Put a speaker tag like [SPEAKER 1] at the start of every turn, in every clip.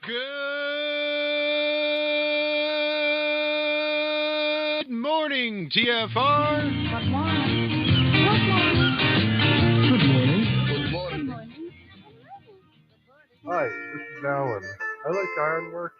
[SPEAKER 1] Good morning, TFR.
[SPEAKER 2] Good morning.
[SPEAKER 3] Hi, this is Alan. I like Ironworx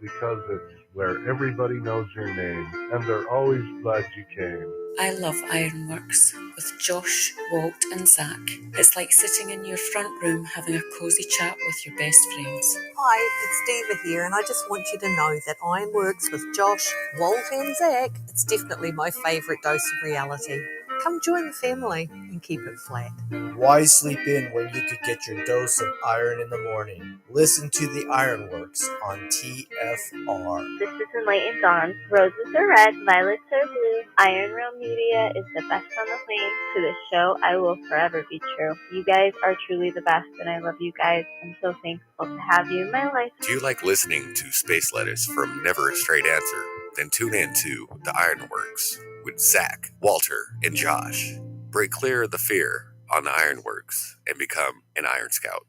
[SPEAKER 3] because it's where everybody knows your name, and they're always glad you came.
[SPEAKER 4] I love Ironworx with Josh, Walt and Zack. It's like sitting in your front room having a cosy chat with your best friends.
[SPEAKER 5] Hi, it's Diva here, and I just want you to know that Ironworx with Josh, Walt and Zack, it's definitely my favourite dose of reality. Come join the family and keep it flat.
[SPEAKER 6] Why sleep in when you could get your dose of iron in the morning? Listen to the Ironworx on TFR.
[SPEAKER 7] This is Enlightened Dawn. Roses are red, violets are blue. Iron Realm Media is the best on the planet. To this show, I will forever be true. You guys are truly the best, and I love you guys. I'm so thankful to have you in my life.
[SPEAKER 8] Do you like listening to space letters from Never a Straight Answer? Then tune in to the Ironworx with Zack, Walter, and Josh. Break clear of the fear on the Ironworx and become an Iron Scout.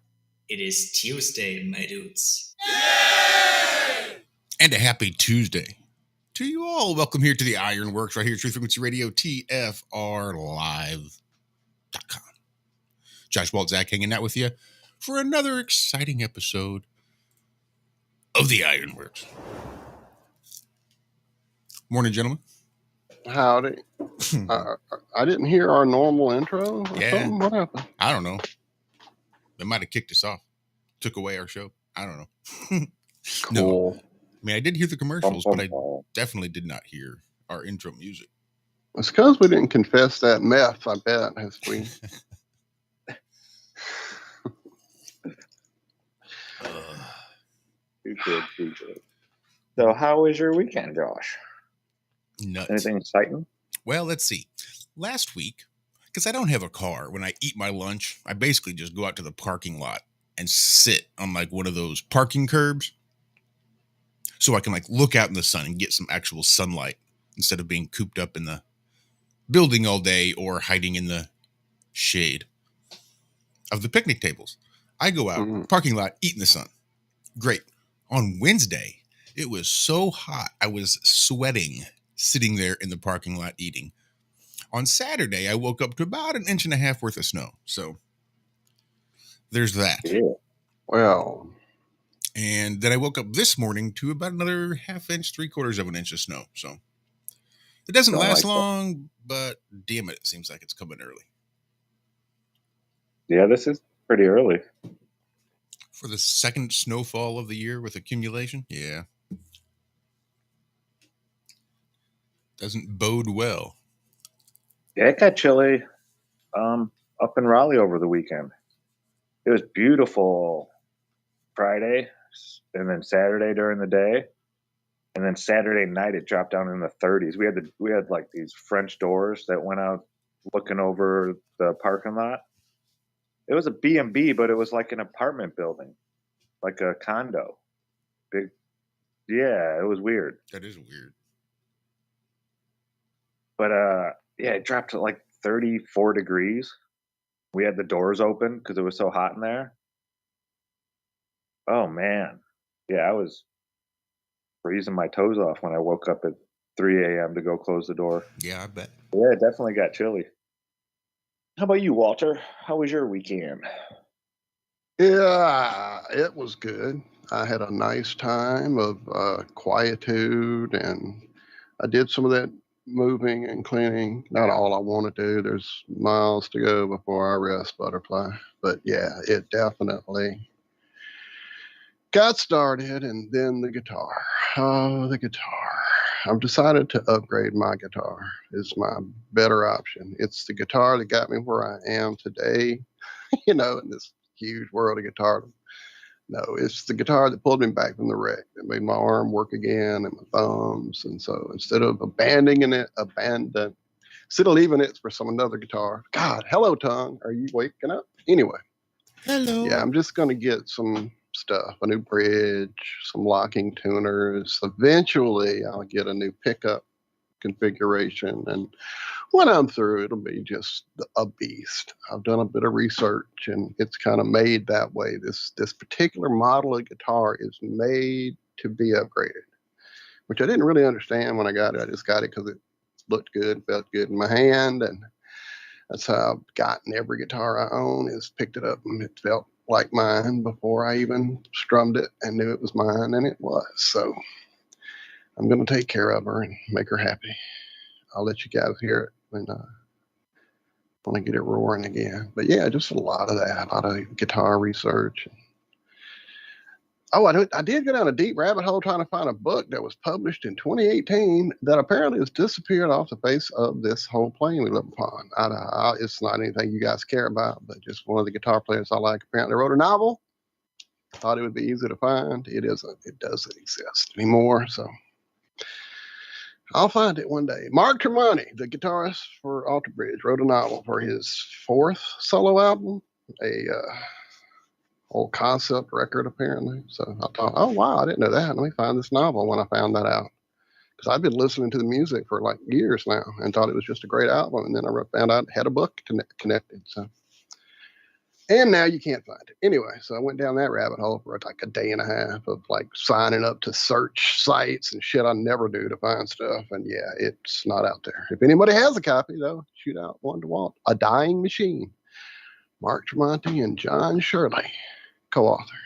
[SPEAKER 9] It is Tuesday, my dudes.
[SPEAKER 10] Yay! And a happy Tuesday to you all. Welcome here to the Ironworx right here, True Frequency Radio, TFRlive.com. Josh, Walt, Zack hanging out with you for another exciting episode of the Ironworx. Morning, gentlemen.
[SPEAKER 11] Howdy. I didn't hear our normal intro or something. What happened?
[SPEAKER 10] I don't know. They might have kicked us off. Took away our show. I don't know.
[SPEAKER 11] Cool.
[SPEAKER 10] No. I mean, I did hear the commercials, but I definitely did not hear our intro music.
[SPEAKER 11] It's because we didn't confess that meth, I bet, as we...
[SPEAKER 12] You should. So how was your weekend, Josh?
[SPEAKER 10] Nuts.
[SPEAKER 12] Anything exciting?
[SPEAKER 10] Well, let's see. Last week, because I don't have a car, when I eat my lunch, I basically just go out to the parking lot and sit on like one of those parking curbs so I can like look out in the sun and get some actual sunlight instead of being cooped up in the building all day or hiding in the shade of the picnic tables. I go out, parking lot, eat in the sun. Great. On Wednesday, it was so hot, I was sweating sitting there in the parking lot eating. On Saturday, I woke up to about 1.5 inches worth of snow. So there's that.
[SPEAKER 11] Yeah. Well.
[SPEAKER 10] And then I woke up this morning to about another 1/2 inch, 3/4 of an inch of snow. So it doesn't last long, but damn it seems like it's coming early.
[SPEAKER 12] Yeah, this is pretty early.
[SPEAKER 10] For the second snowfall of the year with accumulation? Yeah. Doesn't bode well.
[SPEAKER 12] Yeah, it got chilly up in Raleigh over the weekend. It was beautiful Friday and then Saturday during the day. And then Saturday night it dropped down in the 30s. We had like these French doors that went out looking over the parking lot. It was a B&B, but it was like an apartment building, like a condo. Big. Yeah, it was weird.
[SPEAKER 10] That is weird.
[SPEAKER 12] But yeah, it dropped to like 34 degrees. We had the doors open because it was so hot in there. Oh man. Yeah, I was freezing my toes off when I woke up at 3 a.m. to go close the door.
[SPEAKER 10] Yeah, I bet.
[SPEAKER 12] Yeah, it definitely got chilly. How about you, Walter? How was your weekend?
[SPEAKER 11] Yeah, it was good. I had a nice time of quietude, and I did some of that moving and cleaning. Not all I want to do. There's miles to go before I rest, Butterfly. But yeah, it definitely got started. And then the guitar. Oh, the guitar. I've decided to upgrade my guitar. It's my better option. It's the guitar that got me where I am today, in this huge world of guitar. No, it's the guitar that pulled me back from the wreck, that made my arm work again and my thumbs. And so instead of leaving it for another guitar. God, hello, tongue. Are you waking up? Anyway.
[SPEAKER 10] Hello.
[SPEAKER 11] Yeah, I'm just going to get some stuff, a new bridge, some locking tuners. Eventually, I'll get a new pickup configuration and when I'm through, it'll be just a beast. I've done a bit of research, and it's kind of made that way. This particular model of guitar is made to be upgraded, which I didn't really understand when I got it. I just got it because it looked good, felt good in my hand, and that's how I've gotten every guitar I own. Is picked it up and it felt like mine before I even strummed it and knew it was mine, and it was. So I'm going to take care of her and make her happy. I'll let you guys hear it when I want to get it roaring again. But yeah, just a lot of that, a lot of guitar research. Oh, I did go down a deep rabbit hole trying to find a book that was published in 2018 that apparently has disappeared off the face of this whole plane we live upon. It's not anything you guys care about, but just one of the guitar players I like apparently wrote a novel. Thought it would be easy to find. It isn't. It doesn't exist anymore. So I'll find it one day. Mark Tremonti, the guitarist for Alter Bridge, wrote a novel for his 4th solo album, a whole concept record apparently. So I thought, oh wow, I didn't know that. Let me find this novel when I found that out. Because I've been listening to the music for like years now and thought it was just a great album. And then I found out it had a book connected. So, and now you can't find it. Anyway, so I went down that rabbit hole for like a day and a half of like signing up to search sites and shit I never do to find stuff. And yeah, it's not out there. If anybody has a copy though, shoot out one to Walt. A Dying Machine. Mark Tremonti and John Shirley, co-author.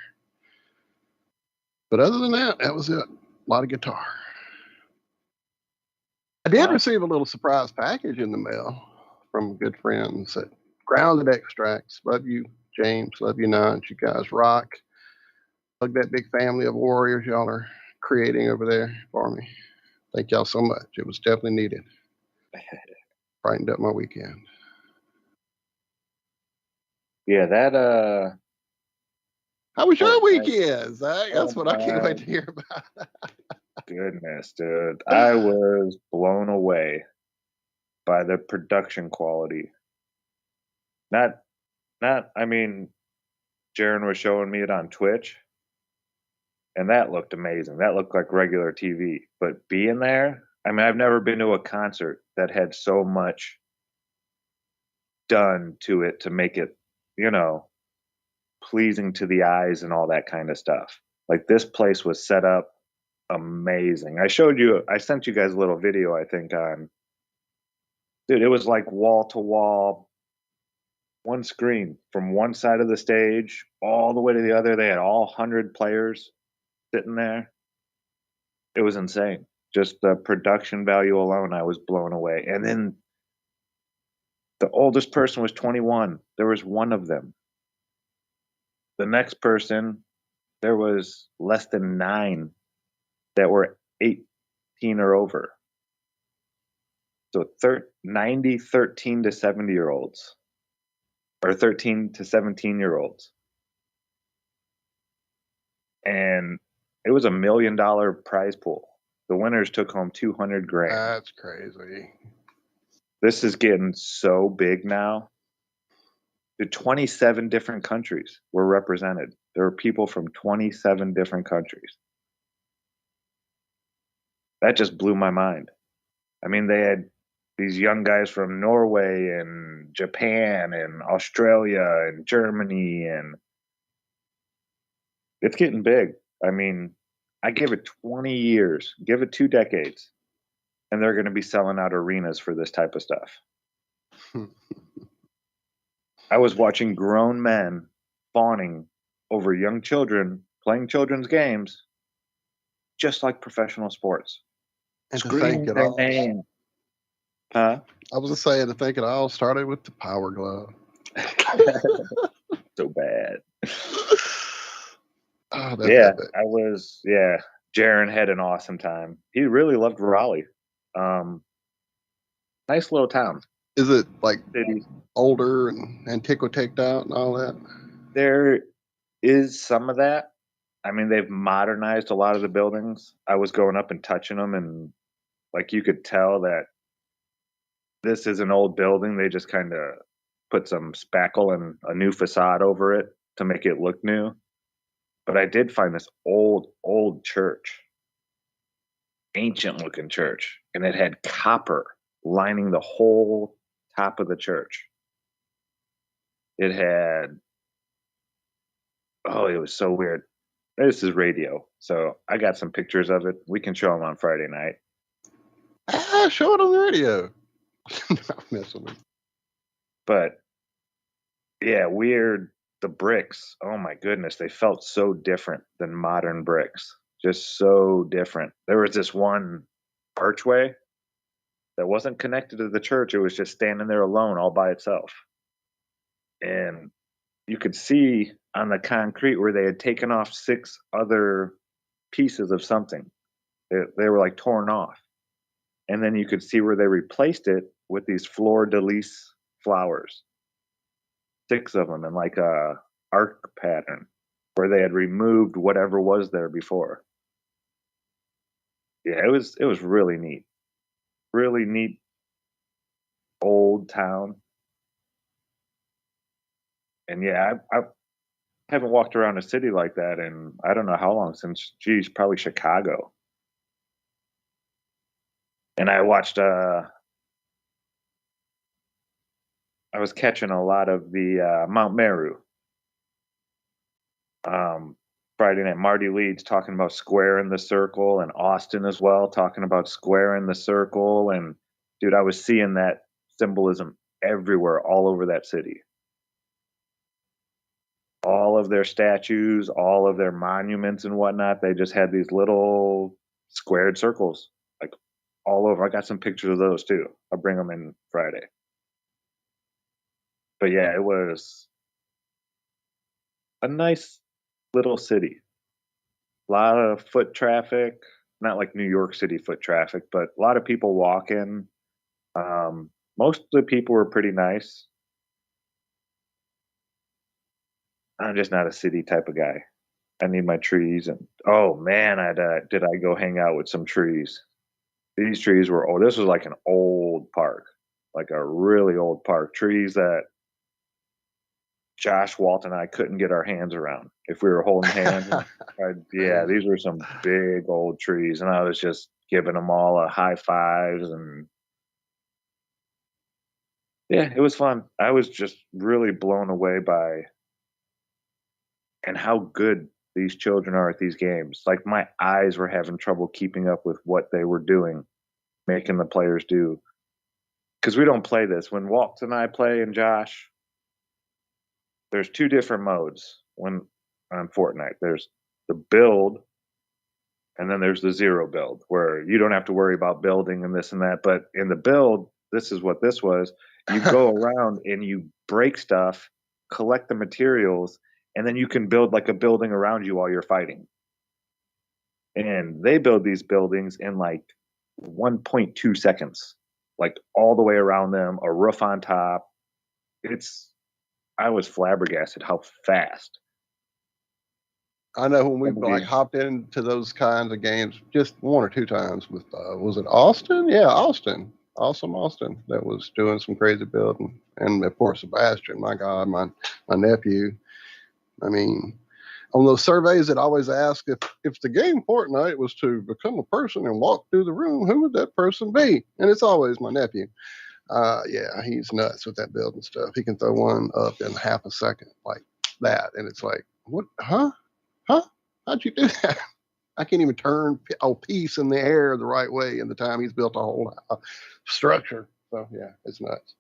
[SPEAKER 11] But other than that, that was it. A lot of guitar. I did receive a little surprise package in the mail from good friends at Grounded Extracts. Love you, James. Love you, Nance. You guys rock. Hug that big family of warriors y'all are creating over there for me. Thank y'all so much. It was definitely needed. Brightened up my weekend.
[SPEAKER 12] Yeah, that
[SPEAKER 11] How was your weekend, Zach? That's what I can't wait to hear about.
[SPEAKER 12] Goodness, dude. I was blown away by the production quality. I mean, Jaron was showing me it on Twitch, and that looked amazing. That looked like regular TV. But being there, I mean, I've never been to a concert that had so much done to it to make it, pleasing to the eyes and all that kind of stuff. Like, this place was set up amazing. I sent you guys a little video, I think, on, dude, it was like wall to wall, one screen from one side of the stage all the way to the other. They had all 100 players sitting there. It was insane. Just the production value alone, I was blown away. And then the oldest person was 21. There was one of them. The next person, there was less than 9 that were 18 or over. So 90 13 to 70-year-olds, or 13 to 17-year-olds. And it was $1 million prize pool. The winners took home $200,000.
[SPEAKER 11] That's crazy.
[SPEAKER 12] This is getting so big now. The 27 different countries were represented. There were people from 27 different countries. That just blew my mind. I mean, they had these young guys from Norway and Japan and Australia and Germany, and it's getting big. I mean, I give it 20 years, give it 2 decades, and they're going to be selling out arenas for this type of stuff. I was watching grown men fawning over young children playing children's games, just like professional sports.
[SPEAKER 11] And
[SPEAKER 12] Screaming their name. Huh?
[SPEAKER 11] I was just saying, to think it all started with the Power Glove.
[SPEAKER 12] So bad.
[SPEAKER 11] Oh, that's
[SPEAKER 12] yeah,
[SPEAKER 11] epic.
[SPEAKER 12] Jaron had an awesome time. He really loved Raleigh. Nice little town.
[SPEAKER 11] Is it like older and antiquated out and all that?
[SPEAKER 12] There is some of that. I mean, they've modernized a lot of the buildings. I was going up and touching them, and like you could tell that this is an old building. They just kind of put some spackle and a new facade over it to make it look new. But I did find this old church, ancient looking church, and it had copper lining the whole top of the church. It had, it was so weird. This is radio, so I got some pictures of it. We can show them on Friday night.
[SPEAKER 11] Show it on the radio. I'm messing with you.
[SPEAKER 12] But yeah, weird. The bricks, oh my goodness, they felt so different than modern bricks. Just so different. There was this one archway that wasn't connected to the church. It was just standing there alone all by itself. And you could see on the concrete where they had taken off 6 other pieces of something. They were like torn off. And then you could see where they replaced it with these fleur-de-lis flowers. 6 of them in like a arc pattern where they had removed whatever was there before. Yeah, it was really neat. Really neat old town. And yeah, I haven't walked around a city like that in I don't know how long, since, probably Chicago. And I watched I was catching a lot of the Mount Meru. Friday night, Marty Leeds talking about square in the circle, and Austin as well talking about square in the circle. And dude, I was seeing that symbolism everywhere, all over that city. All of their statues, all of their monuments and whatnot, they just had these little squared circles like all over. I got some pictures of those too. I'll bring them in Friday. But yeah, it was a nice little city. A lot of foot traffic, not like New York City foot traffic, but a lot of people walking. Most of the people were pretty nice. I'm just not a city type of guy. I need my trees. And oh man, did I go hang out with some trees? These trees were old. This was like an old park, like a really old park. Trees that Josh, Walt, and I couldn't get our hands around if we were holding hands. Yeah, these were some big old trees, and I was just giving them all a high fives, and yeah, it was fun. I was just really blown away by and how good these children are at these games. Like, my eyes were having trouble keeping up with what they were doing, making the players do. Because we don't play this. When Walt and I play, and Josh, there's 2 different modes when on Fortnite. There's the build, and then there's the 0 build, where you don't have to worry about building and this and that. But in the build, this is what this was. You go around and you break stuff, collect the materials, and then you can build like a building around you while you're fighting. And they build these buildings in like 1.2 seconds, like all the way around them, a roof on top. I was flabbergasted how fast.
[SPEAKER 11] I know when we like hopped into those kinds of games just 1 or 2 times with was it Austin? Yeah, Austin. Awesome Austin that was doing some crazy building. And of course Sebastian, my God, my nephew. I mean, on those surveys it always ask if the game Fortnite was to become a person and walk through the room, who would that person be? And it's always my nephew. Yeah, he's nuts with that building stuff. He can throw one up in half a second like that. And it's like, what? Huh? How'd you do that? I can't even turn a piece in the air the right way in the time he's built a whole structure. So yeah, it's nuts.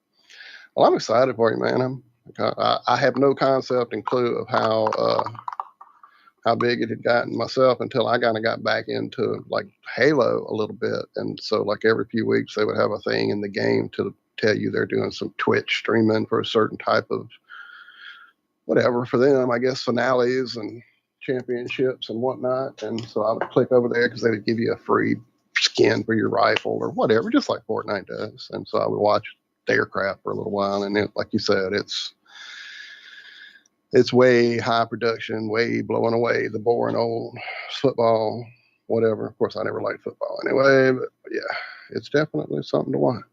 [SPEAKER 11] Well, I'm excited for you, man. I have no concept and clue of how big it had gotten myself until I kind of got back into like Halo a little bit. And so like every few weeks they would have a thing in the game to tell you they're doing some Twitch streaming for a certain type of whatever for them, I guess, finales and championships and whatnot. And so I would click over there because they would give you a free skin for your rifle or whatever, just like Fortnite does. And so I would watch their crap for a little while. And it, like you said, it's way high production, way blowing away the boring old football, whatever. Of course, I never liked football anyway, but yeah, it's definitely something to watch.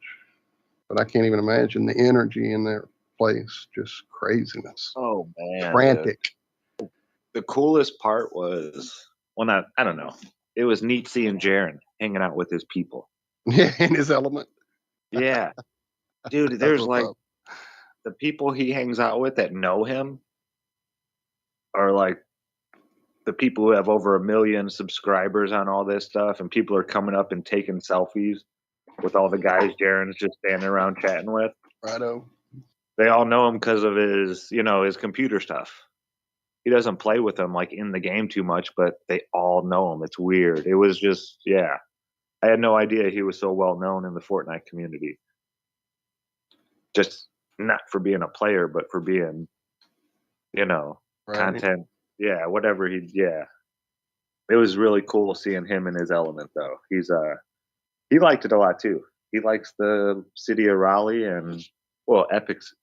[SPEAKER 11] But I can't even imagine the energy in their place, just craziness.
[SPEAKER 12] Oh, man.
[SPEAKER 11] Frantic.
[SPEAKER 12] The coolest part was, I don't know. It was neat seeing Jaren hanging out with his people.
[SPEAKER 11] Yeah, in his element.
[SPEAKER 12] Yeah. Dude,
[SPEAKER 11] That's
[SPEAKER 12] there's
[SPEAKER 11] what's
[SPEAKER 12] like
[SPEAKER 11] up.
[SPEAKER 12] the people he hangs out with that know him are like the people who have over 1 million subscribers on all this stuff, and people are coming up and taking selfies with all the guys Jaren's just standing around chatting with.
[SPEAKER 11] Righto.
[SPEAKER 12] They all know him because of his, his computer stuff. He doesn't play with them like in the game too much, but they all know him. It's weird. It was just, yeah. I had no idea he was so well known in the Fortnite community. Just not for being a player, but for being,
[SPEAKER 11] Right.
[SPEAKER 12] content. Yeah, whatever yeah. It was really cool seeing him in his element though. He liked it a lot too. He likes the city of Raleigh and Epic's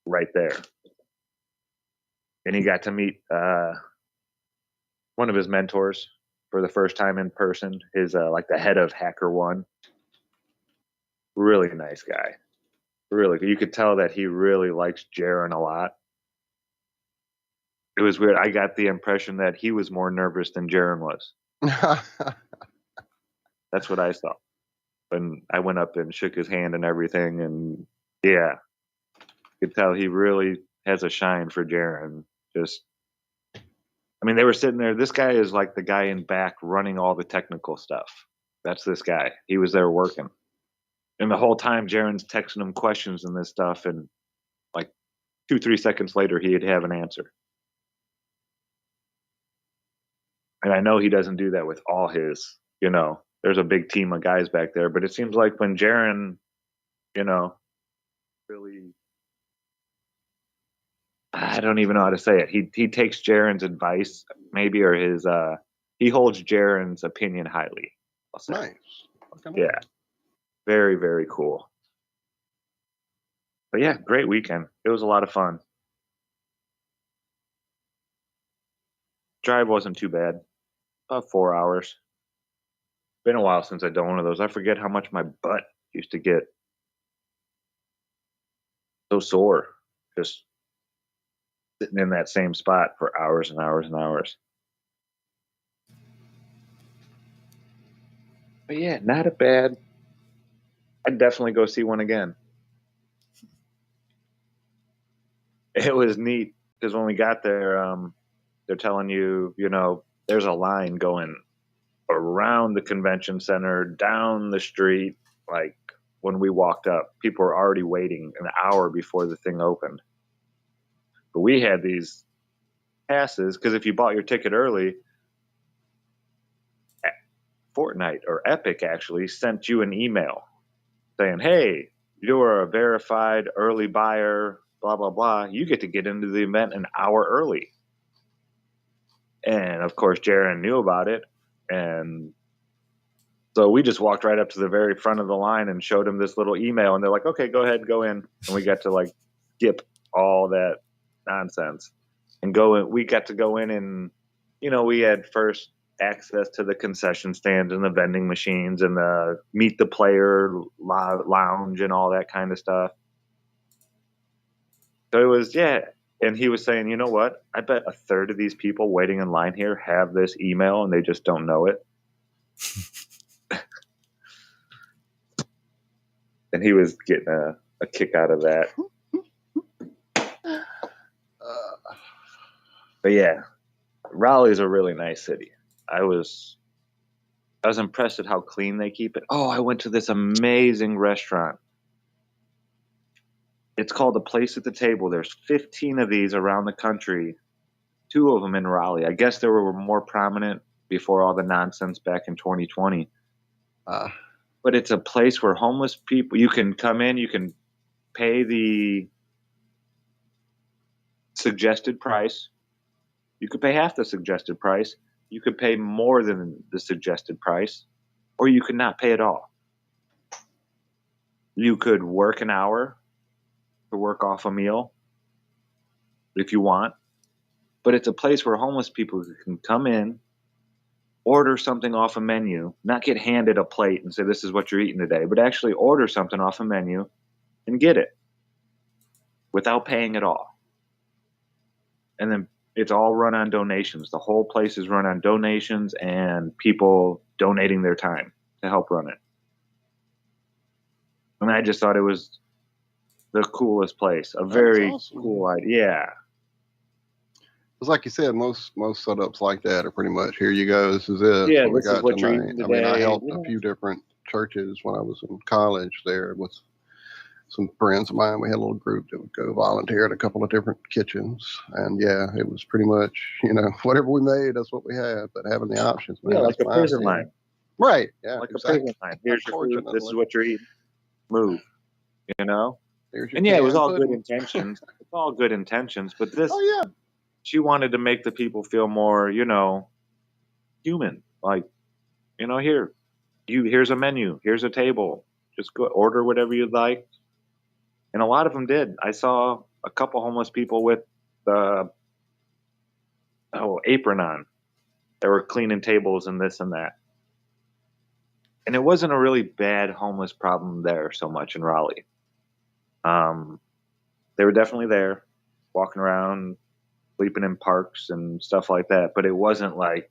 [SPEAKER 12] right there. And he got to meet one of his mentors for the first time in person. His like the head of Hacker One. Really nice guy. Really, you could tell that he really likes Jaren a lot. It was weird. I got the impression that he was more nervous than Jaren was. That's what I saw. And I went up and shook his hand and everything, and yeah, you could tell he really has a shine for Jaren. They were sitting there. This guy is like the guy in back running all the technical stuff. That's this guy. He was there working. And the whole time, Jaren's texting him questions and this stuff, and like 2-3 seconds later, he'd have an answer. And I know he doesn't do that with all his, there's a big team of guys back there, but it seems like when Jaren, really, I don't even know how to say it. He takes Jaren's advice, maybe, or his, he holds Jaren's opinion highly. I'll say.
[SPEAKER 11] Nice.
[SPEAKER 12] Yeah. Very, very cool. But yeah, great weekend. It was a lot of fun. Drive wasn't too bad. About 4 hours. Been a while since I've done one of those. I forget how much my butt used to get so sore. Just sitting in that same spot for hours and hours and hours. But yeah, not a bad. I'd definitely go see one again. It was neat because when we got there, they're telling you, there's a line going around the convention center, down the street. Like when we walked up, people were already waiting an hour before the thing opened. But we had these passes because if you bought your ticket early, Fortnite or Epic actually sent you an email saying, hey, you're a verified early buyer, blah, blah, blah. You get to get into the event an hour early. And of course, Jaren knew about it. And so we just walked right up to the very front of the line and showed him this little email. And they're like, okay, go ahead, go in. And we got to like skip all that nonsense and go in. We got to go in and, we had first access to the concession stands and the vending machines and the meet the player lounge and all that kind of stuff. So it was, yeah. And he was saying, you know what? I bet a third of these people waiting in line here have this email and they just don't know it. And he was getting a kick out of that. But yeah, Raleigh's a really nice city. I was impressed at how clean they keep it. Oh, I went to this amazing restaurant. It's called A Place at the Table. There's 15 of these around the country, 2 of them in Raleigh. I guess they were more prominent before all the nonsense back in 2020. But it's a place where homeless people, you can come in, you can pay the suggested price. You could pay half the suggested price. You could pay more than the suggested price, or you could not pay at all. You could work an hour to work off a meal if you want, but it's a place where homeless people can come in, order something off a menu, not get handed a plate and say, this is what you're eating today, but actually order something off a menu and get it without paying at all. And then it's all run on donations. The whole place is run on donations and people donating their time to help run it. And I just thought it was the coolest place. A very
[SPEAKER 11] awesome.
[SPEAKER 12] cool idea. Yeah.
[SPEAKER 11] It's like you said, most setups like that are pretty much, here you go, this is it.
[SPEAKER 12] Yeah,
[SPEAKER 11] What we
[SPEAKER 12] this is
[SPEAKER 11] got
[SPEAKER 12] what you're
[SPEAKER 11] tonight.
[SPEAKER 12] eating
[SPEAKER 11] I mean, I
[SPEAKER 12] today.
[SPEAKER 11] helped
[SPEAKER 12] Yeah.
[SPEAKER 11] a few different churches when I was in college there with some friends of mine. We had a little group that would go volunteer at a couple of different kitchens. And yeah, it was pretty much, whatever we made, that's what we had. But having the options, man,
[SPEAKER 12] Yeah, like
[SPEAKER 11] that's
[SPEAKER 12] a
[SPEAKER 11] my
[SPEAKER 12] prison
[SPEAKER 11] idea.
[SPEAKER 12] line.
[SPEAKER 11] Right. Yeah.
[SPEAKER 12] Like
[SPEAKER 11] exactly.
[SPEAKER 12] a prison line. Here's your food. This is what you're eating. Move.
[SPEAKER 11] Here's your
[SPEAKER 12] And yeah, it was
[SPEAKER 11] canned
[SPEAKER 12] all good
[SPEAKER 11] pudding.
[SPEAKER 12] intentions. It's all good intentions. But this,
[SPEAKER 11] Oh, yeah.
[SPEAKER 12] she wanted to make the people feel more, human. Like, here's a menu. Here's a table. Just go order whatever you'd like. And a lot of them did. I saw a couple homeless people with the apron on. They were cleaning tables and this and that. And it wasn't a really bad homeless problem there so much in Raleigh. They were definitely there, walking around, sleeping in parks and stuff like that. But it wasn't like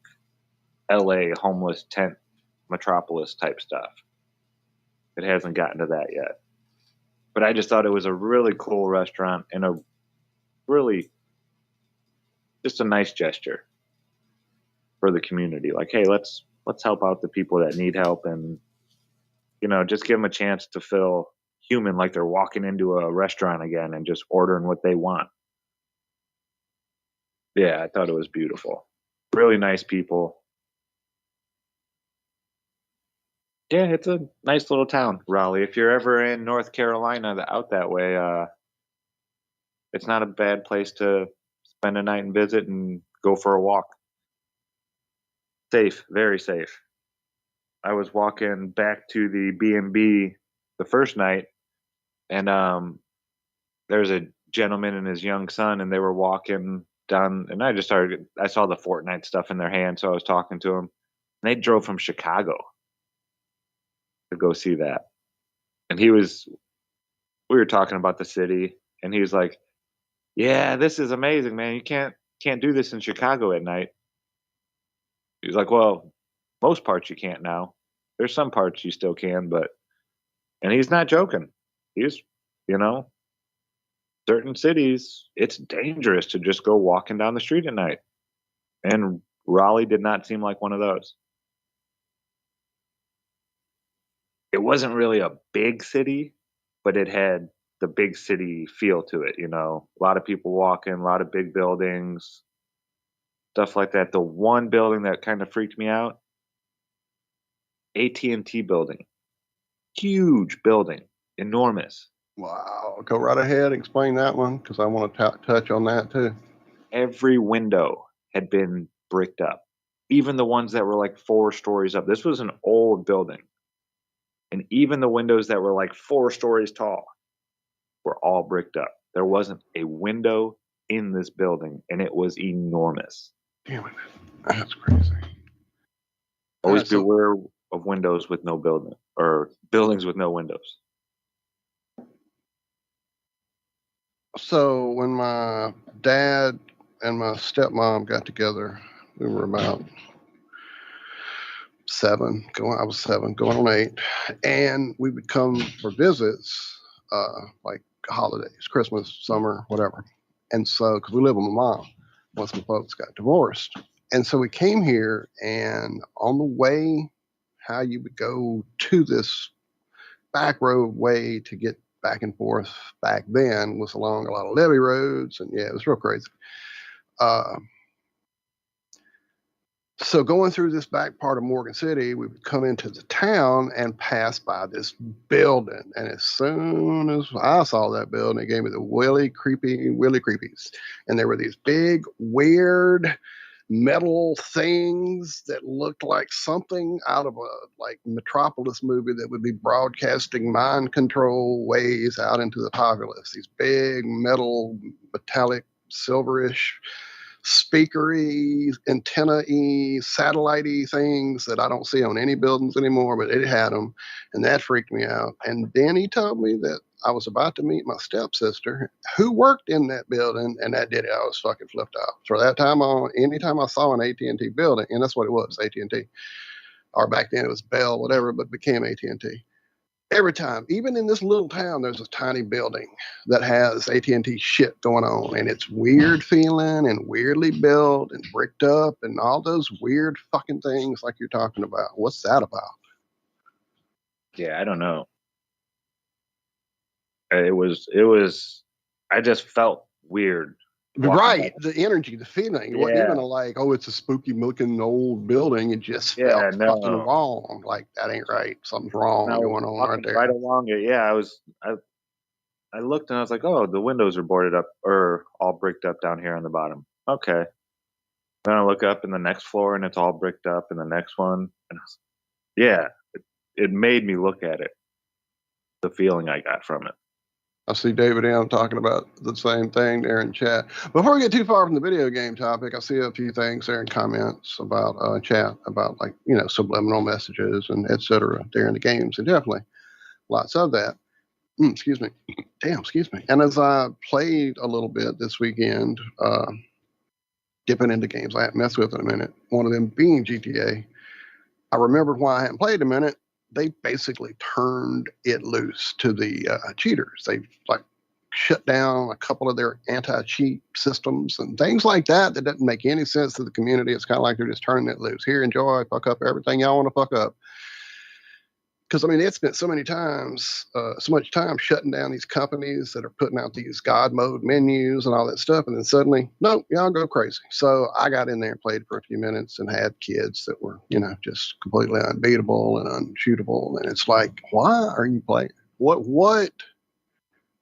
[SPEAKER 12] LA homeless tent metropolis type stuff. It hasn't gotten to that yet. But I just thought it was a really cool restaurant and a really just a nice gesture for the community. Like, hey, let's help out the people that need help, and just give them a chance to feel human, like they're walking into a restaurant again and just ordering what they want. Yeah, I thought it was beautiful. Really nice people. Yeah, it's a nice little town, Raleigh. If you're ever in North Carolina out that way, it's not a bad place to spend a night and visit and go for a walk. Safe, very safe. I was walking back to the B&B the first night, and there's a gentleman and his young son, and they were walking down, and I saw the Fortnite stuff in their hand, so I was talking to them. And they drove from Chicago to go see that. And we were talking about the city, and he was like, yeah, this is amazing, man. You can't do this in Chicago at night. He was like, well, most parts you can't now. There's some parts you still can, and he's not joking. He's, certain cities, it's dangerous to just go walking down the street at night. And Raleigh did not seem like one of those. It wasn't really a big city, but it had the big city feel to it, a lot of people walking, a lot of big buildings, stuff like that. The one building that kind of freaked me out, AT&T building. Huge building, enormous.
[SPEAKER 11] Wow. Go right ahead. Explain that one, because I want to touch on that too.
[SPEAKER 12] Every window had been bricked up, even the ones that were like 4 stories up. This was an old building. And even the windows that were like 4 stories tall were all bricked up. There wasn't a window in this building, and it was enormous.
[SPEAKER 11] Damn it. That's crazy.
[SPEAKER 12] Always beware of windows with no building, or buildings with no windows.
[SPEAKER 11] So when my dad and my stepmom got together, we were about 7. I was 7, going on 8, and we would come for visits, like holidays, Christmas, summer, whatever. And so, because we lived with my mom once my folks got divorced, and so we came here, and on the way, how you would go to this back road way to get back and forth back then was along a lot of levee roads, and yeah, it was real crazy. So going through this back part of Morgan City, we would come into the town and pass by this building. And as soon as I saw that building, it gave me the willy creepies. And there were these big, weird metal things that looked like something out of a Metropolis movie that would be broadcasting mind control waves out into the populace. These big metal, metallic, silverish, speakery, antenna-y, satellite-y things that I don't see on any buildings anymore, but it had them, and that freaked me out. And then he told me that I was about to meet my stepsister who worked in that building, and that did it. I was fucking flipped out. So that time on, anytime I saw an AT&T building, and that's what it was, AT&T, or back then it was Bell, whatever, but became AT&T. Every time, even in this little town, there's a tiny building that has AT&T shit going on, and it's weird feeling and weirdly built and bricked up and all those weird fucking things like you're talking about. What's that about?
[SPEAKER 12] Yeah, I don't know. It was. I just felt weird.
[SPEAKER 11] Right, the energy, the feeling. It wasn't
[SPEAKER 12] Yeah.
[SPEAKER 11] even like, oh, it's a spooky looking old building. It just felt fucking wrong. Like, that ain't right. Something's wrong going on right there.
[SPEAKER 12] Right along it. Yeah, I looked and I was like, oh, the windows are boarded up or all bricked up down here on the bottom. Okay. Then I look up in the next floor and it's all bricked up in the next one. And yeah, it made me look at it. The feeling I got from it.
[SPEAKER 11] I see David M talking about the same thing there in chat. Before we get too far from the video game topic, I see a few things there in comments about chat about, like, you know, subliminal messages and etc. during the games, and definitely lots of that. Excuse me. Damn, excuse me. And as I played a little bit this weekend, dipping into games I haven't messed with in a minute, one of them being GTA, I remembered why I hadn't played a minute. They basically turned it loose to the cheaters. They like shut down a couple of their anti-cheat systems and things like that. That doesn't make any sense to the community. It's kind of like they're just turning it loose. Here, enjoy, fuck up everything y'all want to fuck up. Because, I mean, they spent so much time shutting down these companies that are putting out these God mode menus and all that stuff. And then suddenly, no, y'all go crazy. So I got in there and played for a few minutes and had kids that were, you know, just completely unbeatable and unshootable. And it's like, why are you playing? What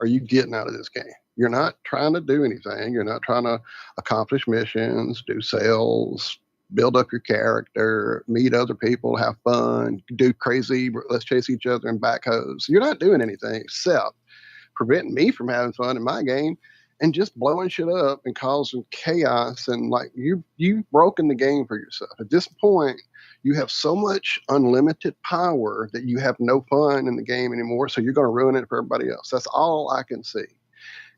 [SPEAKER 11] are you getting out of this game? You're not trying to do anything. You're not trying to accomplish missions, do sales, build up your character, meet other people, have fun, do crazy, let's chase each other in backhoes. You're not doing anything except preventing me from having fun in my game and just blowing shit up and causing chaos. And like, you've broken the game for yourself. At this point, you have so much unlimited power that you have no fun in the game anymore. So you're going to ruin it for everybody else. That's all I can see.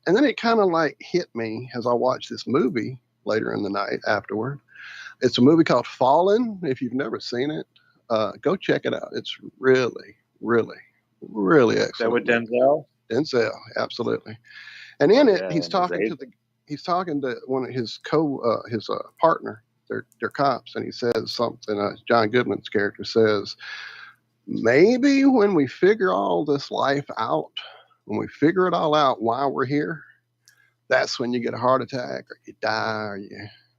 [SPEAKER 11] And then it kind of like hit me as I watched this movie later in the night afterward. It's a movie called Fallen. If you've never seen it, go check it out. It's really, really, really excellent.
[SPEAKER 12] Is that with Denzel?
[SPEAKER 11] Denzel, absolutely. And in it, he's talking to one of his partner. They're cops, and he says something. John Goodman's character says, maybe when we figure all this life out, when we figure it all out, why we're here, that's when you get a heart attack or you die or you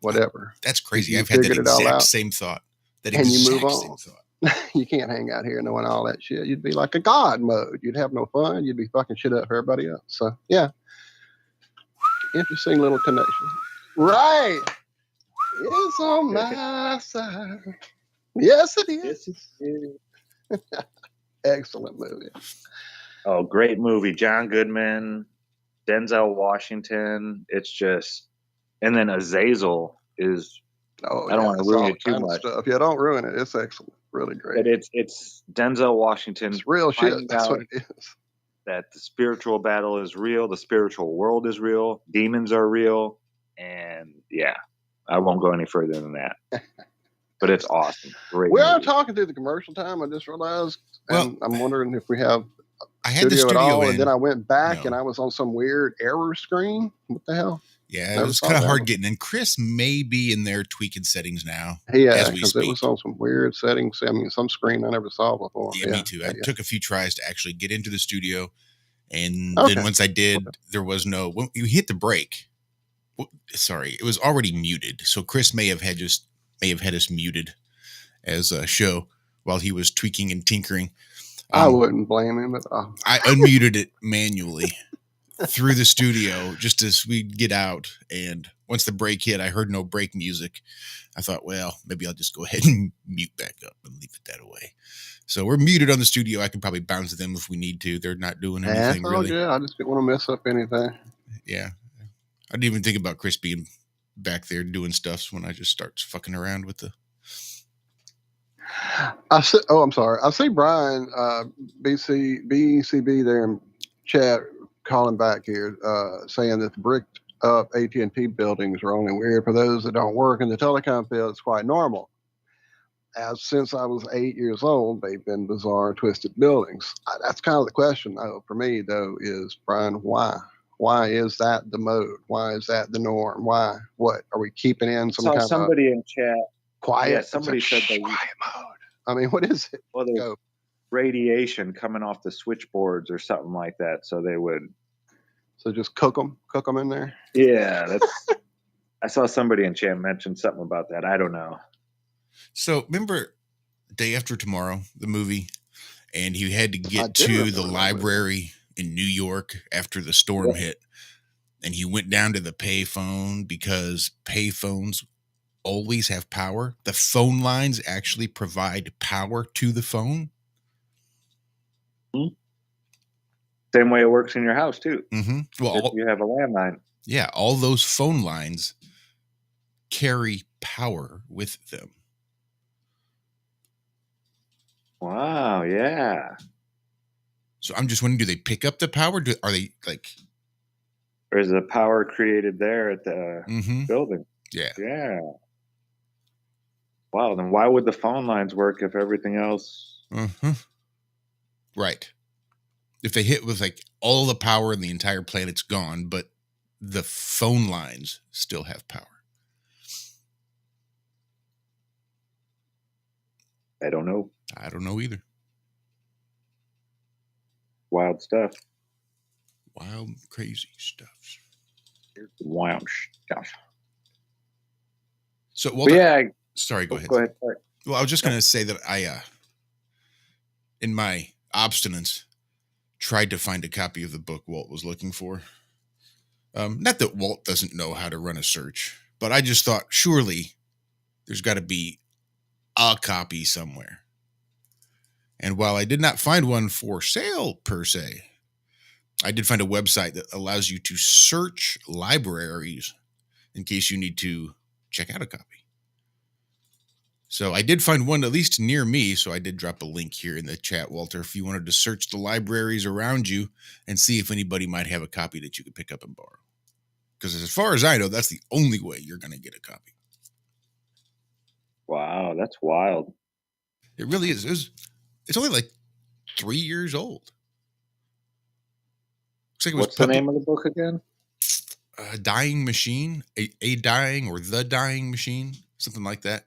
[SPEAKER 11] whatever.
[SPEAKER 10] That's crazy. I've had that exact same thought.
[SPEAKER 11] And you move on. You can't hang out here knowing all that shit. You'd be like a God mode. You'd have no fun. You'd be fucking shit up for everybody else. So, yeah. Interesting little connection. Right. It's on my side. Yes, it is. Excellent movie.
[SPEAKER 12] Oh, great movie. John Goodman, Denzel Washington. It's just... And then Azazel is, I don't want to ruin it too much.
[SPEAKER 11] Stuff. Yeah, don't ruin it. It's excellent. Really great.
[SPEAKER 12] But it's Denzel Washington.
[SPEAKER 11] It's real shit. That's what it is.
[SPEAKER 12] That the spiritual battle is real. The spiritual world is real. Demons are real. And yeah, I won't go any further than that. But it's awesome. Great
[SPEAKER 11] we are talking through the commercial time. I just realized. And I'm wondering if we have
[SPEAKER 10] I had the studio
[SPEAKER 11] at all.
[SPEAKER 10] in.
[SPEAKER 11] And then I went back and I was on some weird error screen. What the hell?
[SPEAKER 10] Yeah, it was kind of hard getting in. Chris may be in there tweaking settings now.
[SPEAKER 11] Yeah, because it was on some weird settings. I mean, some screen I never saw before.
[SPEAKER 10] Yeah, me too. I took a few tries to actually get into the studio. And then once I did, there was no... When you hit the break... Sorry, it was already muted. So Chris may have had us muted as a show while he was tweaking and tinkering.
[SPEAKER 11] I wouldn't blame him at all.
[SPEAKER 10] I unmuted it manually through the studio just as we'd get out. And once the break hit, I heard no break music. I thought, well, maybe I'll just go ahead and mute back up and leave it that way. So we're muted on the studio. I can probably bounce them if we need to. They're not doing anything really.
[SPEAKER 11] Yeah, I just didn't want to mess up anything.
[SPEAKER 10] Yeah. I didn't even think about Chris being back there doing stuff when I just start fucking around with the...
[SPEAKER 11] I'm sorry. I see Brian BCB there in chat calling back here, saying that the bricked up AT&T buildings are only weird for those that don't work in the telecom field. It's quite normal. since I was 8 years old, they've been bizarre, twisted buildings. That's kind of the question, though, for me, though, is, Brian, why? Why is that the mode? Why is that the norm? Why? What? Are we keeping in some
[SPEAKER 12] Saw
[SPEAKER 11] kind
[SPEAKER 12] somebody in chat.
[SPEAKER 11] of quiet?
[SPEAKER 12] Yeah, somebody said they
[SPEAKER 11] quiet mode. I mean, what is it?
[SPEAKER 12] Well, there's radiation coming off the switchboards or something like that, so they would.
[SPEAKER 11] So just cook them in there?
[SPEAKER 12] Yeah, that's. I saw somebody in chat mention something about that. I don't know.
[SPEAKER 10] So remember Day After Tomorrow, the movie, and he had to get to the library in New York after the storm hit, and he went down to the payphone because payphones always have power. The phone lines actually provide power to the phone.
[SPEAKER 12] Same way it works in your house too.
[SPEAKER 10] Mm-hmm. Well,
[SPEAKER 12] if you have a landline.
[SPEAKER 10] Yeah, all those phone lines carry power with them.
[SPEAKER 12] Wow, yeah.
[SPEAKER 10] So I'm just wondering, do they pick up the power? Are they like...
[SPEAKER 12] Or is the power created there at the building?
[SPEAKER 10] Yeah.
[SPEAKER 12] Yeah. Wow, then why would the phone lines work if everything else...
[SPEAKER 10] Right. If they hit with like all the power and the entire planet's gone, but the phone lines still have power.
[SPEAKER 12] I don't know.
[SPEAKER 10] I don't know either.
[SPEAKER 12] Wild stuff.
[SPEAKER 10] Wild, crazy stuff.
[SPEAKER 12] Wild stuff.
[SPEAKER 10] So,
[SPEAKER 12] well, yeah.
[SPEAKER 10] Sorry, go ahead.
[SPEAKER 12] Go ahead. Sorry.
[SPEAKER 10] Well, I was just going to say that I, in my obstinance, tried to find a copy of the book Walt was looking for. Not that Walt doesn't know how to run a search, but I just thought, surely there's got to be a copy somewhere. And while I did not find one for sale per se, I did find a website that allows you to search libraries in case you need to check out a copy. So I did find one at least near me, so I did drop a link here in the chat, Walter, if you wanted to search the libraries around you and see if anybody might have a copy that you could pick up and borrow. Because as far as I know, that's the only way you're going to get a copy.
[SPEAKER 12] Wow, that's wild.
[SPEAKER 10] It really is. It's only like 3 years old. Looks like it was
[SPEAKER 12] What's the name of the book again?
[SPEAKER 10] Dying Machine, a Dying or The Dying Machine, something like that.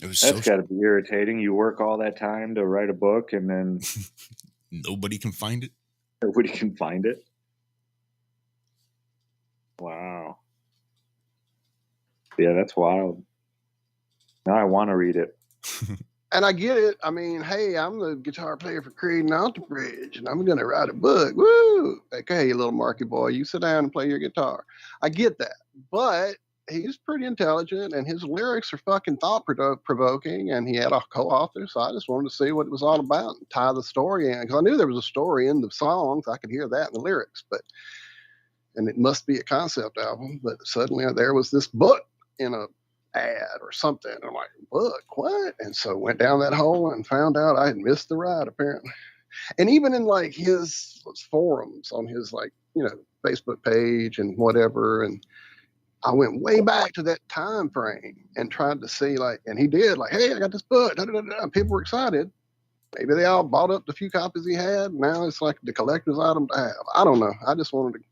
[SPEAKER 12] That's got to be irritating. You work all that time to write a book and then...
[SPEAKER 10] Nobody can find it?
[SPEAKER 12] Nobody can find it? Wow. Yeah, that's wild. Now I want to read it.
[SPEAKER 11] And I get it. I mean, hey, I'm the guitar player for Creed and Alter Bridge, and I'm going to write a book. Woo! Okay, you little Marky boy, you sit down and play your guitar. I get that. But he's pretty intelligent, and his lyrics are fucking thought-provoking, and he had a co-author, so I just wanted to see what it was all about and tie the story in, because I knew there was a story in the songs. I could hear that in the lyrics, and it must be a concept album, but suddenly there was this book in a ad or something. I'm like, book, what? And so went down that hole and found out I had missed the ride, apparently. And even in like his forums on his Facebook page and whatever, and I went way back to that time frame and tried to see and he did hey, I got this book. And people were excited. Maybe they all bought up the few copies he had. Now it's like the collector's item to have. I don't know. I just wanted to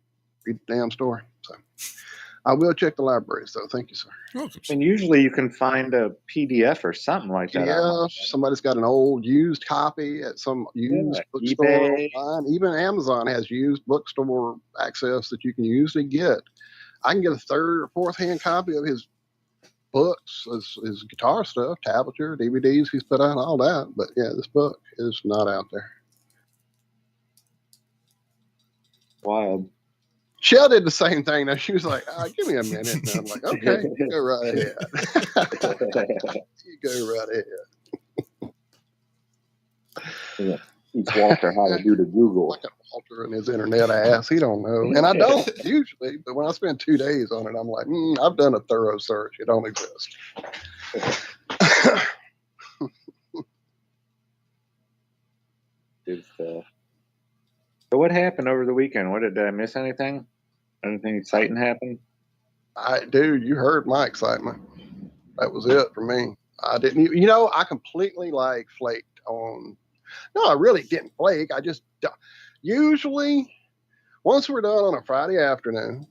[SPEAKER 11] read the damn story. So I will check the libraries, though. Thank you, sir.
[SPEAKER 12] And usually you can find a PDF or something like that.
[SPEAKER 11] Yeah, somebody's got an old used copy at some used bookstore online. Even Amazon has used bookstore access that you can usually get. I can get a third or fourth hand copy of his books, his guitar stuff, tablature, DVDs he's put out, all that. But yeah, this book is not out there.
[SPEAKER 12] Wild.
[SPEAKER 11] Shell did the same thing. Now she was like, give me a minute. And I'm like, okay, you go right ahead. You go right ahead.
[SPEAKER 12] Yeah. Teach Walter how to do the Google.
[SPEAKER 11] Like a Walter and his internet ass. He don't know. And I don't usually, but when I spend 2 days on it, I'm like, I've done a thorough search. It don't exist.
[SPEAKER 12] Good stuff. So what happened over the weekend? Did I miss anything? Anything exciting happen?
[SPEAKER 11] Dude, you heard my excitement. That was it for me. I didn't even, I completely flaked on. No, I really didn't flake. I just usually once we're done on a Friday afternoon,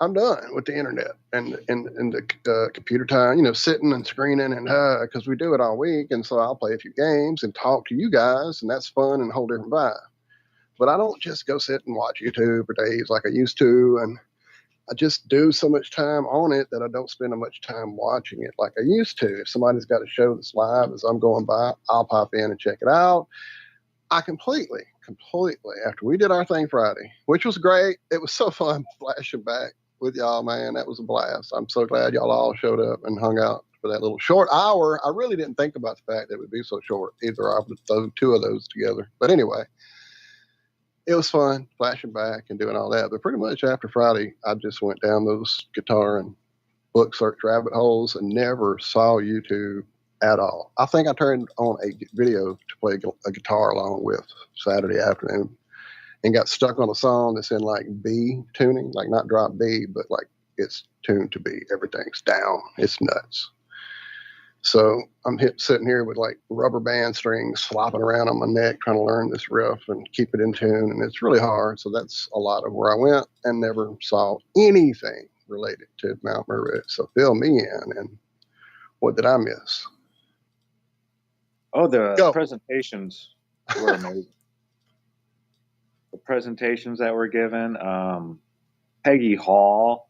[SPEAKER 11] I'm done with the internet and the computer time, sitting and screening and because we do it all week. And so I'll play a few games and talk to you guys, and that's fun and a whole different vibe. But I don't just go sit and watch YouTube for days like I used to. And I just do so much time on it that I don't spend as much time watching it like I used to. If somebody's got a show that's live as I'm going by, I'll pop in and check it out. I completely, after we did our thing Friday, which was great, it was so fun flashing back with y'all, man. That was a blast. I'm so glad y'all all showed up and hung out for that little short hour. I really didn't think about the fact that it would be so short. Either I would throw two of those together. But anyway, it was fun flashing back and doing all that. But pretty much after Friday, I just went down those guitar and book search rabbit holes and never saw YouTube at all. I think I turned on a video to play a guitar along with Saturday afternoon and got stuck on a song that's in B tuning, not drop B, but it's tuned to B. Everything's down. It's nuts. So I'm sitting here with rubber band strings slopping around on my neck, trying to learn this riff and keep it in tune. And it's really hard. So that's a lot of where I went and never saw anything related to Mount Merritt. So fill me in. And what did I miss?
[SPEAKER 12] Oh, the presentations were amazing. The presentations that were given, Peggy Hall,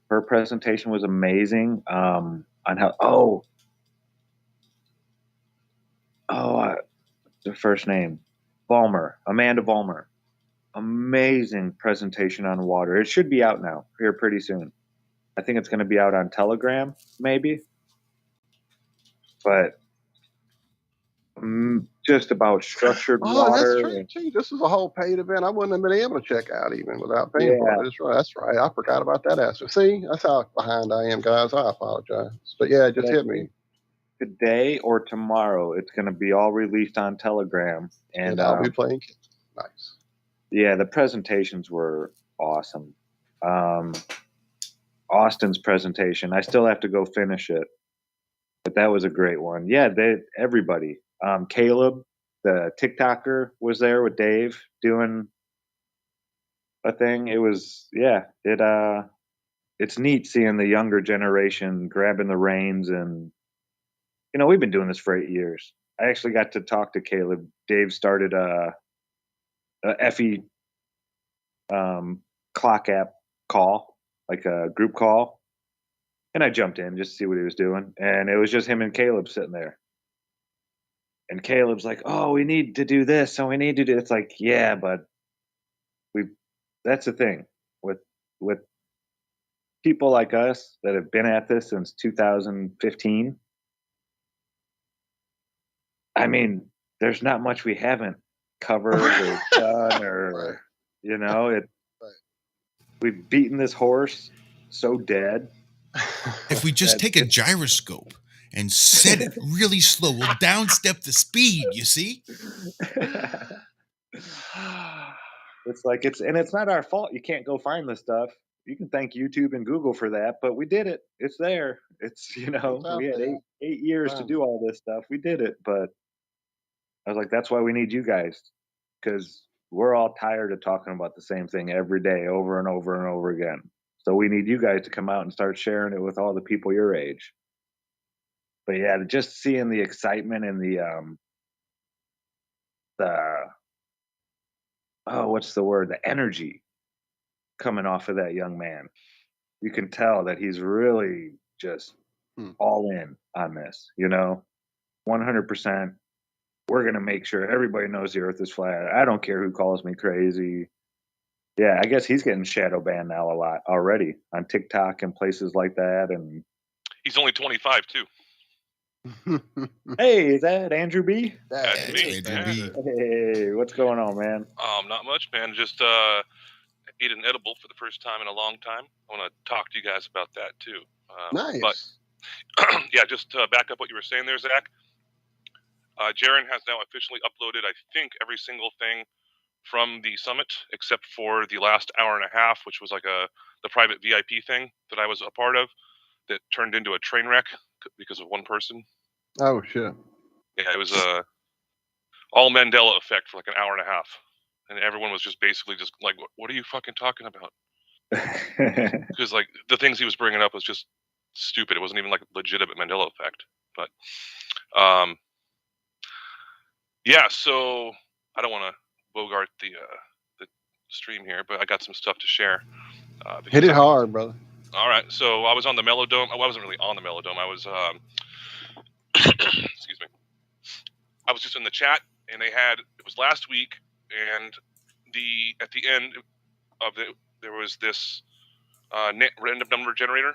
[SPEAKER 12] her presentation was amazing on how, the first name, Amanda Vollmer. Amazing presentation on water. It should be out now, here pretty soon. I think it's going to be out on Telegram, maybe. But just about structured water.
[SPEAKER 11] That's true. Gee, this is a whole paid event. I wouldn't have been able to check out even without paying for it. That's right. I forgot about that aspect. See, that's how behind I am, guys. I apologize. But yeah, it just hit me.
[SPEAKER 12] Today or tomorrow, it's going to be all released on Telegram. And
[SPEAKER 11] I'll be playing. Nice.
[SPEAKER 12] Yeah, the presentations were awesome. Austin's presentation, I still have to go finish it. But that was a great one. Yeah, everybody. Caleb, the TikToker, was there with Dave doing a thing. It was, it's neat seeing the younger generation grabbing the reins. And, we've been doing this for 8 years. I actually got to talk to Caleb. Dave started a FE clock app call, like a group call. And I jumped in just to see what he was doing. And it was just him and Caleb sitting there. And Caleb's like, oh, we need to do this. So we need to do, it's like, yeah, but that's the thing with people like us that have been at this since 2015. I mean, there's not much we haven't covered or done or, we've beaten this horse so dead.
[SPEAKER 10] If we just take a gyroscope and set it really slow, we'll downstep the speed, you see?
[SPEAKER 12] It's not our fault. You can't go find this stuff. You can thank YouTube and Google for that, but we did it. It's there. It's, we had 8 years to do all this stuff. We did it, but I was like, that's why we need you guys, because we're all tired of talking about the same thing every day over and over and over again. So we need you guys to come out and start sharing it with all the people your age. But yeah, just seeing the excitement and the energy coming off of that young man. You can tell that he's really just all in on this, 100%. We're going to make sure everybody knows the earth is flat. I don't care who calls me crazy. Yeah, I guess he's getting shadow banned now a lot already on TikTok and places like that. And
[SPEAKER 2] he's only 25 too.
[SPEAKER 12] Hey, is that Andrew B?
[SPEAKER 2] That's me.
[SPEAKER 10] Andrew B.
[SPEAKER 12] Hey, what's going on, man?
[SPEAKER 2] Not much, man. Just ate an edible for the first time in a long time. I want to talk to you guys about that too.
[SPEAKER 11] Nice.
[SPEAKER 2] But yeah, just to back up what you were saying there, Zach. Jaron has now officially uploaded, I think, every single thing from the summit, except for the last hour and a half, which was like the private VIP thing that I was a part of, that turned into a train wreck because of one person.
[SPEAKER 11] Oh shit!
[SPEAKER 2] Yeah, it was all Mandela effect for like an hour and a half, and everyone was just basically just like, "What are you fucking talking about?" Because like the things he was bringing up was just stupid. It wasn't even like a legitimate Mandela effect. But yeah, so I don't want to bogart the stream here, but I got some stuff to share.
[SPEAKER 11] Hit it hard, brother.
[SPEAKER 2] All right, so I was on the Melodome. I wasn't really on the Melodome. I was excuse me. I was just in the chat, and it was last week, and at the end of it, there was this random number generator.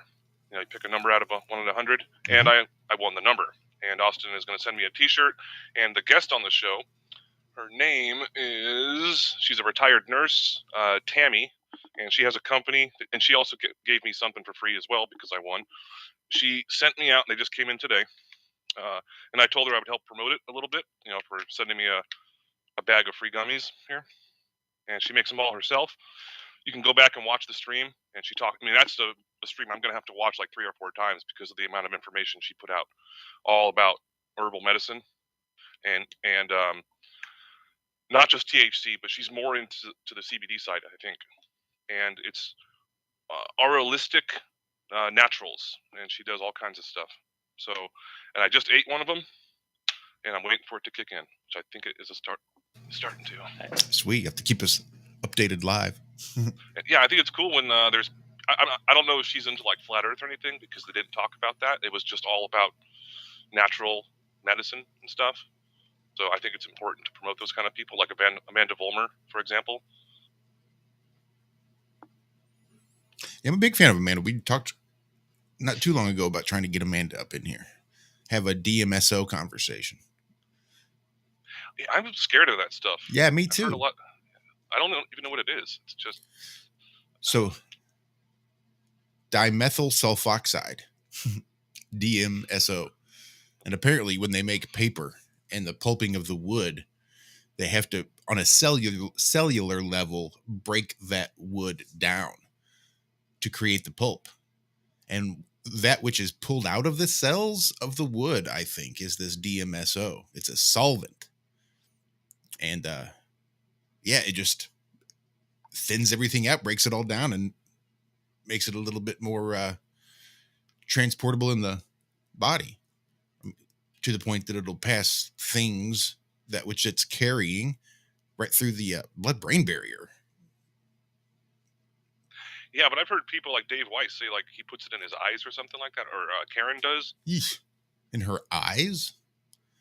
[SPEAKER 2] You know, you pick a number out of 1 to 100, and I won the number. And Austin is going to send me a T-shirt. And the guest on the show, her name she's a retired nurse, Tammy, and she has a company, and she also gave me something for free as well because I won. She sent me out, and they just came in today. And I told her I would help promote it a little bit, you know, for sending me a bag of free gummies here. And she makes them all herself. You can go back and watch the stream, and she talked. I mean, that's the stream I'm going to have to watch like 3 or 4 times because of the amount of information she put out, all about herbal medicine, and not just THC, but she's more into the CBD side, I think, and it's auralistic naturals, and she does all kinds of stuff. So, and I just ate one of them, and I'm waiting for it to kick in, which I think it is starting to.
[SPEAKER 10] Sweet, you have to keep us updated live.
[SPEAKER 2] Yeah, I think it's cool when there's. I don't know if she's into like flat Earth or anything because they didn't talk about that. It was just all about natural medicine and stuff. So I think it's important to promote those kind of people, like Amanda Vollmer, for example.
[SPEAKER 10] Yeah, I'm a big fan of Amanda. We talked not too long ago about trying to get Amanda up in here, have a DMSO conversation.
[SPEAKER 2] Yeah, I'm scared of that stuff.
[SPEAKER 10] Yeah, me too.
[SPEAKER 2] I've heard a lot. I don't even know what it is. It's just
[SPEAKER 10] so dimethyl sulfoxide, DMSO, and apparently when they make paper and the pulping of the wood, they have to, on a cellular level, break that wood down to create the pulp. And that which is pulled out of the cells of the wood, I think, is this DMSO. It's a solvent. And yeah, it just thins everything out, breaks it all down, and makes it a little bit more transportable in the body, to the point that it'll pass things that which it's carrying right through the blood-brain barrier.
[SPEAKER 2] Yeah, but I've heard people like Dave Weiss say like he puts it in his eyes or something like that, or Karen does.
[SPEAKER 10] Yeesh. In her eyes?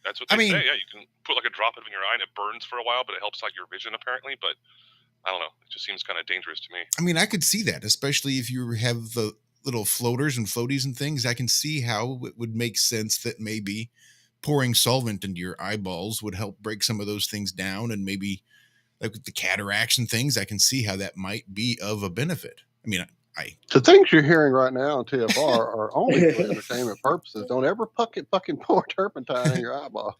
[SPEAKER 2] That's what they say. Yeah, you can put like a drop of it in your eye and it burns for a while, but it helps like your vision apparently. But I don't know. It just seems kind of dangerous to me.
[SPEAKER 10] I mean, I could see that, especially if you have the little floaters and floaties and things. I can see how it would make sense that maybe pouring solvent into your eyeballs would help break some of those things down, and maybe like with the cataracts and things, I can see how that might be of a benefit. I mean,
[SPEAKER 11] the things you're hearing right now on TFR are only for entertainment purposes. Don't ever fucking pour turpentine in your eyeball.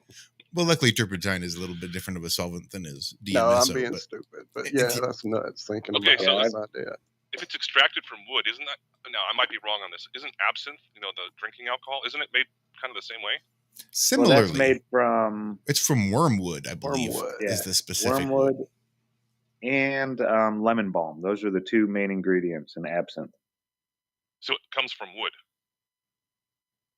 [SPEAKER 10] Well, luckily turpentine is a little bit different of a solvent than is DMSO.
[SPEAKER 11] No, I'm being stupid, but yeah, that's nuts thinking about this idea.
[SPEAKER 2] If it's extracted from wood, isn't that? No, I might be wrong on this. Isn't absinthe, you know, the drinking alcohol, isn't it made kind of the same way?
[SPEAKER 10] Similarly,
[SPEAKER 12] well, that's made from.
[SPEAKER 10] It's from wormwood, I believe. Is the specific
[SPEAKER 12] wormwood and lemon balm. Those are the 2 main ingredients in absinthe.
[SPEAKER 2] So it comes from wood.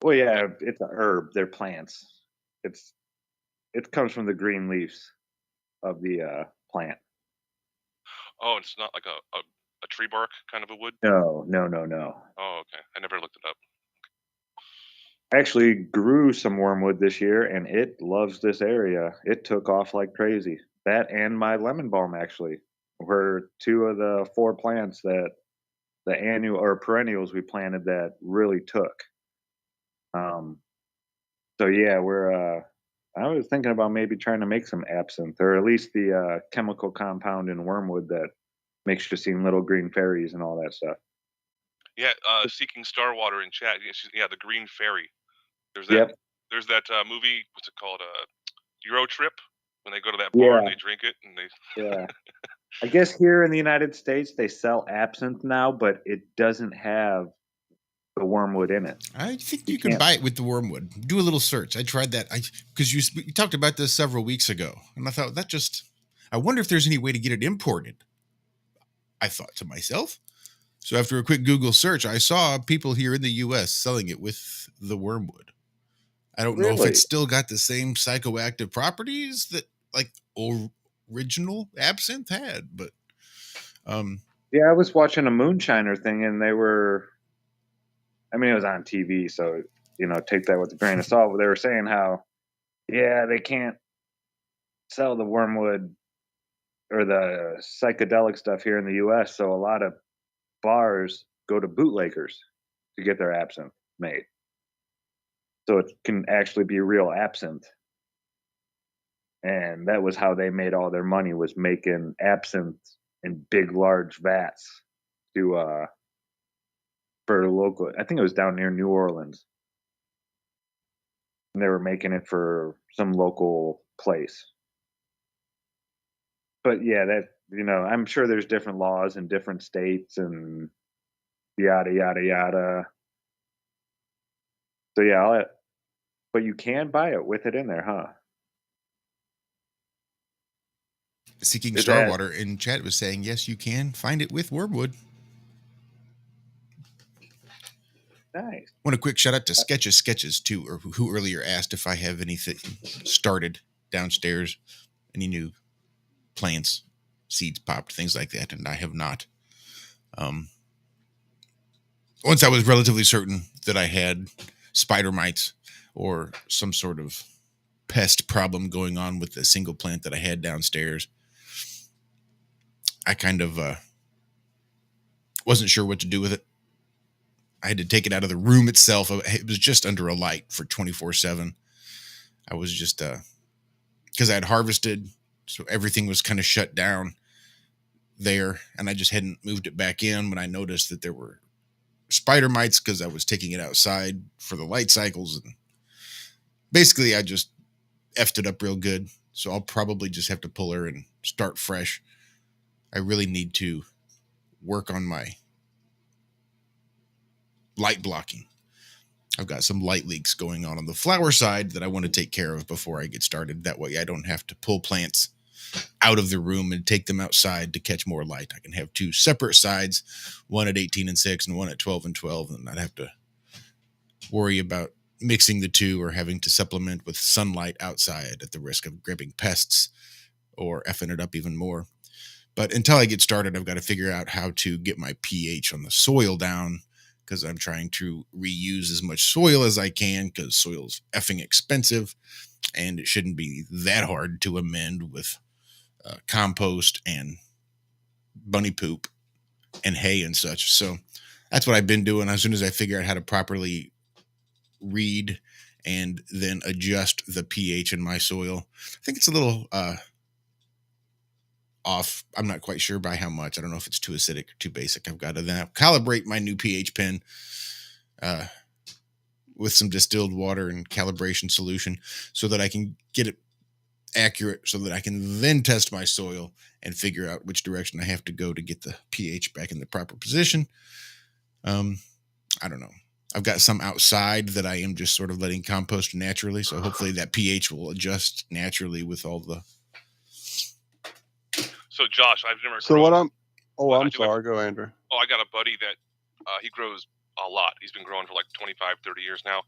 [SPEAKER 12] Well, yeah, it's a herb. They're plants. It comes from the green leaves of the plant.
[SPEAKER 2] Oh, it's not like a tree bark kind of a wood?
[SPEAKER 12] No.
[SPEAKER 2] Oh, okay. I never looked it up.
[SPEAKER 12] I actually grew some wormwood this year, and it loves this area. It took off like crazy. That and my lemon balm actually were 2 of the 4 plants that the annual or perennials we planted that really took. So yeah, I was thinking about maybe trying to make some absinthe, or at least the chemical compound in wormwood that makes you see little green fairies and all that stuff.
[SPEAKER 2] Yeah, Seeking Starwater in chat. Yeah, the green fairy. There's that. Yep. There's that movie. What's it called? Euro Trip, when they go to that bar and
[SPEAKER 12] Yeah.
[SPEAKER 2] they drink it and they.
[SPEAKER 12] Yeah. I guess here in the United States they sell absinthe now, but it doesn't have the wormwood in it.
[SPEAKER 10] I think you can buy it with the wormwood. Do a little search. I tried that. Because you talked about this several weeks ago, and I thought I wonder if there's any way to get it imported. I thought to myself. So after a quick Google search, I saw people here in the U.S. selling it with the wormwood. I don't know if it's still got the same psychoactive properties that like original absinthe had, but
[SPEAKER 12] yeah, I was watching a moonshiner thing, and they were. I mean, it was on TV, so take that with a grain of salt. But they were saying how, they can't sell the wormwood or the psychedelic stuff here in the U.S. So a lot of bars go to bootleggers to get their absinthe made, so it can actually be real absinthe. And that was how they made all their money, was making absinthe in big, large vats to for local. I think it was down near New Orleans, and they were making it for some local place. But yeah, that I'm sure there's different laws in different states and yada yada yada. So yeah, but you can buy it with it in there, huh?
[SPEAKER 10] Seeking Starwater in chat was saying, yes, you can find it with wormwood.
[SPEAKER 12] Nice.
[SPEAKER 10] Want a quick shout out to Sketches too, or who earlier asked if I have anything started downstairs, any new plants, seeds popped, things like that, and I have not. Once I was relatively certain that I had spider mites or some sort of pest problem going on with the single plant that I had downstairs, I kind of wasn't sure what to do with it. I had to take it out of the room itself. It was just under a light for 24/7. I was just, because I had harvested, so everything was kind of shut down there, and I just hadn't moved it back in when I noticed that there were spider mites because I was taking it outside for the light cycles. And basically, I just effed it up real good. So I'll probably just have to pull her and start fresh. I really need to work on my light blocking. I've got some light leaks going on the flower side that I want to take care of before I get started. That way I don't have to pull plants out of the room and take them outside to catch more light. I can have two separate sides, one at 18 and 6 and one at 12 and 12, and I'd have to worry about mixing the two or having to supplement with sunlight outside at the risk of gripping pests or effing it up even more. But until I get started, I've got to figure out how to get my pH on the soil down, because I'm trying to reuse as much soil as I can, because soil's effing expensive and it shouldn't be that hard to amend with compost and bunny poop and hay and such. So that's what I've been doing. As soon as I figure out how to properly read and then adjust the pH in my soil, I think it's a little off. I'm not quite sure by how much. I don't know if it's too acidic or too basic. I've got to then calibrate my new pH pen with some distilled water and calibration solution so that I can get it accurate, so that I can then test my soil and figure out which direction I have to go to get the pH back in the proper position. I don't know. I've got some outside that I am just sort of letting compost naturally. So hopefully that pH will adjust naturally with all the.
[SPEAKER 2] So Josh, I've never.
[SPEAKER 11] So what I'm. Oh, I'm sorry. Go, Andrew.
[SPEAKER 2] Oh, I got a buddy that he grows a lot. He's been growing for like 25, 30 years now.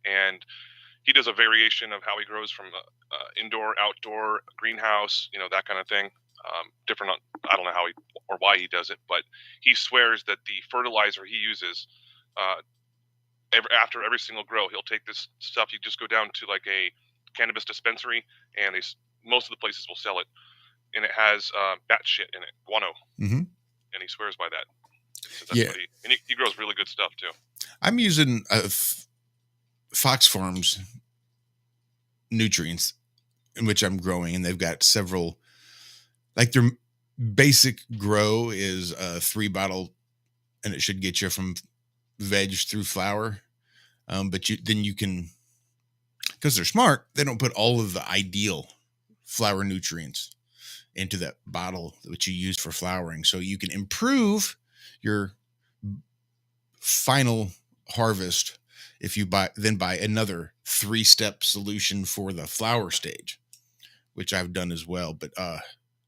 [SPEAKER 2] And he does a variation of how he grows from indoor, outdoor, greenhouse, that kind of thing. Different. I don't know how or why he does it, but he swears that the fertilizer he uses after every single grow, he'll take this stuff. You just go down to like a cannabis dispensary, and most of the places will sell it, and it has bat shit in it, guano, and he swears by that. Yeah, and he grows really good stuff too.
[SPEAKER 10] I'm using Fox Farms nutrients in which I'm growing, and they've got several. Like their basic grow is a 3-bottle, and it should get you from veg through flower. But then you can, because they're smart, they don't put all of the ideal flower nutrients into that bottle which you used for flowering, so you can improve your final harvest if you buy another 3-step solution for the flower stage, which I've done as well. But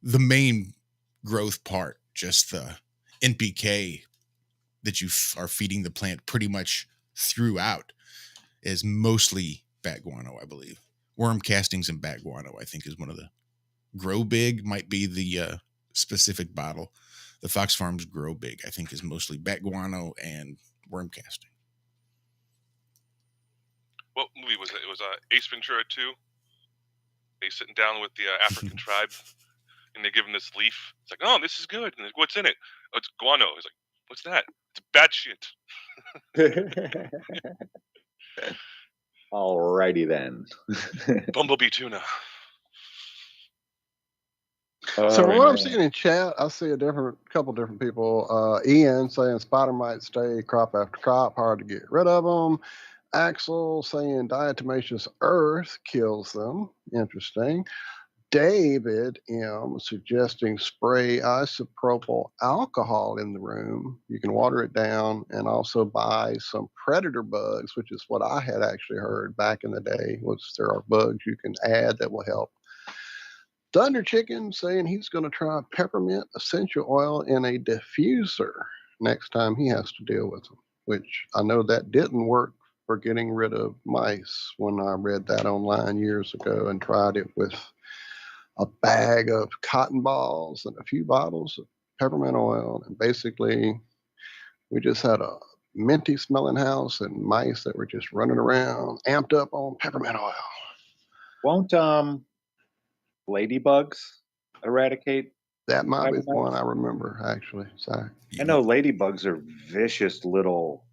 [SPEAKER 10] the main growth part, just the NPK that you are feeding the plant pretty much throughout, is mostly bat guano, I believe. Worm castings and bat guano, I think, is one of the Grow Big might be the specific bottle. The Fox Farms Grow Big, I think, is mostly bat guano and worm casting.
[SPEAKER 2] What movie was it? It was Ace Ventura 2. He's sitting down with the African tribe, and they give him this leaf. It's like, oh, this is good. And like, what's in it? Oh, it's guano. He's like, what's that? It's bad shit.
[SPEAKER 13] Alrighty then.
[SPEAKER 2] Bumblebee tuna.
[SPEAKER 11] So from what I'm seeing in chat, I see a couple different people. Ian saying spider mites stay crop after crop, hard to get rid of them. Axel saying diatomaceous earth kills them. Interesting. David M suggesting spray isopropyl alcohol in the room. You can water it down and also buy some predator bugs, which is what I had actually heard back in the day. Was there are bugs you can add that will help. Thunder Chicken saying he's going to try peppermint essential oil in a diffuser next time he has to deal with them, which I know that didn't work for getting rid of mice when I read that online years ago and tried it with a bag of cotton balls and a few bottles of peppermint oil. And basically, we just had a minty smelling house and mice that were just running around, amped up on peppermint oil.
[SPEAKER 13] Won't ladybugs eradicate?
[SPEAKER 11] That might be the one I remember, actually. Sorry.
[SPEAKER 13] I know ladybugs are vicious little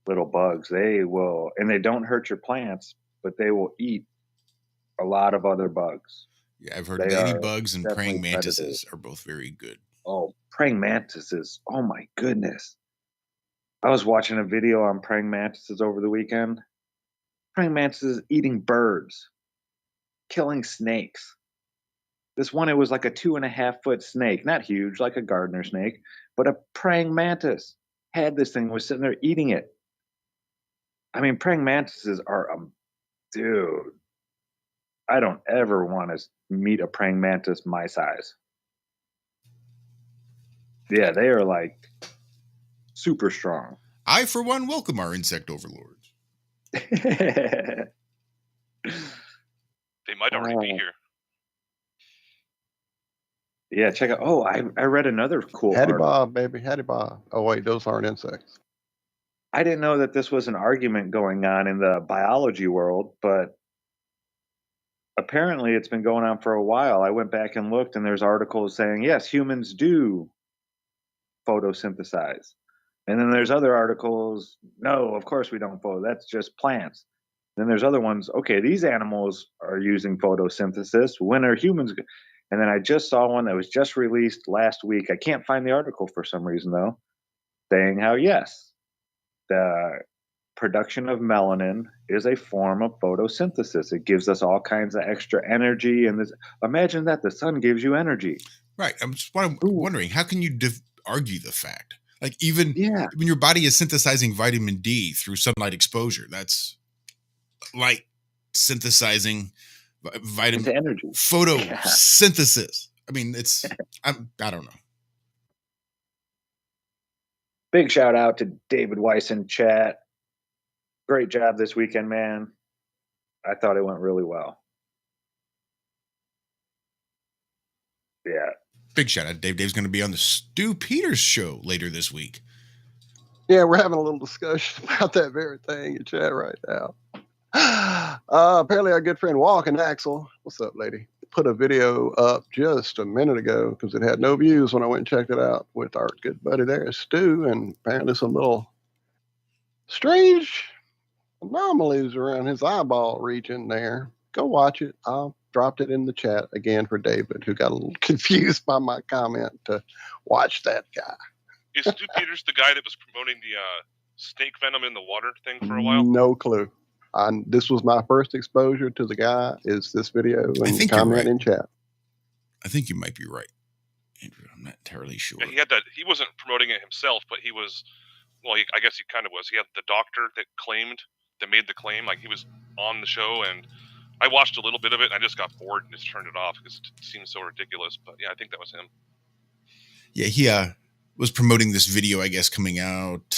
[SPEAKER 13] bugs. They will, and they don't hurt your plants, but they will eat a lot of other bugs.
[SPEAKER 10] Yeah, I've heard ladybugs and praying mantises are both very good.
[SPEAKER 13] Oh, praying mantises. Oh my goodness. I was watching a video on praying mantises over the weekend. Praying mantises eating birds, killing snakes. This one, it was like a 2.5-foot snake, not huge, like a gardener snake, but a praying mantis had this thing, was sitting there eating it. I mean, praying mantises are, dude, I don't ever want to meet a praying mantis my size. Yeah, they are like super strong.
[SPEAKER 10] I, for one, welcome our insect overlords.
[SPEAKER 2] They might already be here.
[SPEAKER 13] Yeah, check out. Oh, I read another cool
[SPEAKER 11] Hattie
[SPEAKER 13] article.
[SPEAKER 11] Bob, baby. Hattie Bob. Oh, wait, those aren't insects.
[SPEAKER 13] I didn't know that this was an argument going on in the biology world, but apparently it's been going on for a while. I went back and looked, and there's articles saying, yes, humans do photosynthesize. And then there's other articles, no, of course we don't that's just plants. Then there's other ones, okay, these animals are using photosynthesis. When are humans? And then I just saw one that was just released last week. I can't find the article for some reason, though, saying how, yes, the production of melanin is a form of photosynthesis. It gives us all kinds of extra energy. And imagine that the sun gives you energy.
[SPEAKER 10] Right. I'm wondering, how can you argue the fact? Like, even when your body is synthesizing vitamin D through sunlight exposure, that's light synthesizing vitamin
[SPEAKER 13] energy.
[SPEAKER 10] Photosynthesis. I mean, it's I don't know.
[SPEAKER 13] Big shout out to David Weiss in chat. Great job this weekend, man. I thought it went really well. Yeah.
[SPEAKER 10] Big shout out. Dave's going to be on the Stu Peters show later this week.
[SPEAKER 11] Yeah, we're having a little discussion about that very thing in chat right now. Apparently our good friend Walking Axel, what's up, lady, put a video up just a minute ago because it had no views when I went and checked it out with our good buddy there, Stu, and apparently some little strange anomalies around his eyeball region there. Go watch it. I'll dropped it in the chat again for David, who got a little confused by my comment to watch that guy.
[SPEAKER 2] Is Stu Peters the guy that was promoting the snake venom in the water thing for a while?
[SPEAKER 11] No clue. This was my first exposure to the guy. Is this video and comment in chat?
[SPEAKER 10] I think you might be right, Andrew. I'm not entirely sure.
[SPEAKER 2] Yeah, he had that. He wasn't promoting it himself, but he was. Well, I guess he kind of was. He had the doctor that made the claim. Like, he was on the show, and I watched a little bit of it, and I just got bored and just turned it off because it seemed so ridiculous. But yeah, I think that was him.
[SPEAKER 10] Yeah, he was promoting this video, I guess, coming out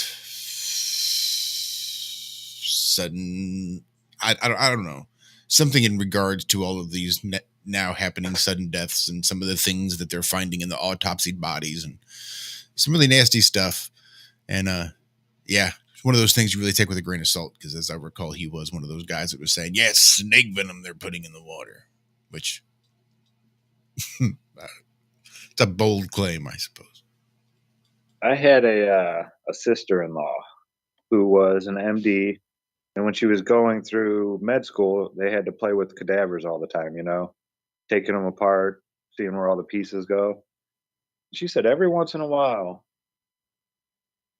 [SPEAKER 10] sudden. I don't know, something in regards to all of these now happening sudden deaths and some of the things that they're finding in the autopsied bodies and some really nasty stuff. And yeah, it's one of those things you really take with a grain of salt, because as I recall, he was one of those guys that was saying, yes, snake venom they're putting in the water, which it's a bold claim, I suppose.
[SPEAKER 12] I had a sister-in-law who was an MD, and when she was going through med school, they had to play with cadavers all the time, taking them apart, seeing where all the pieces go. She said every once in a while,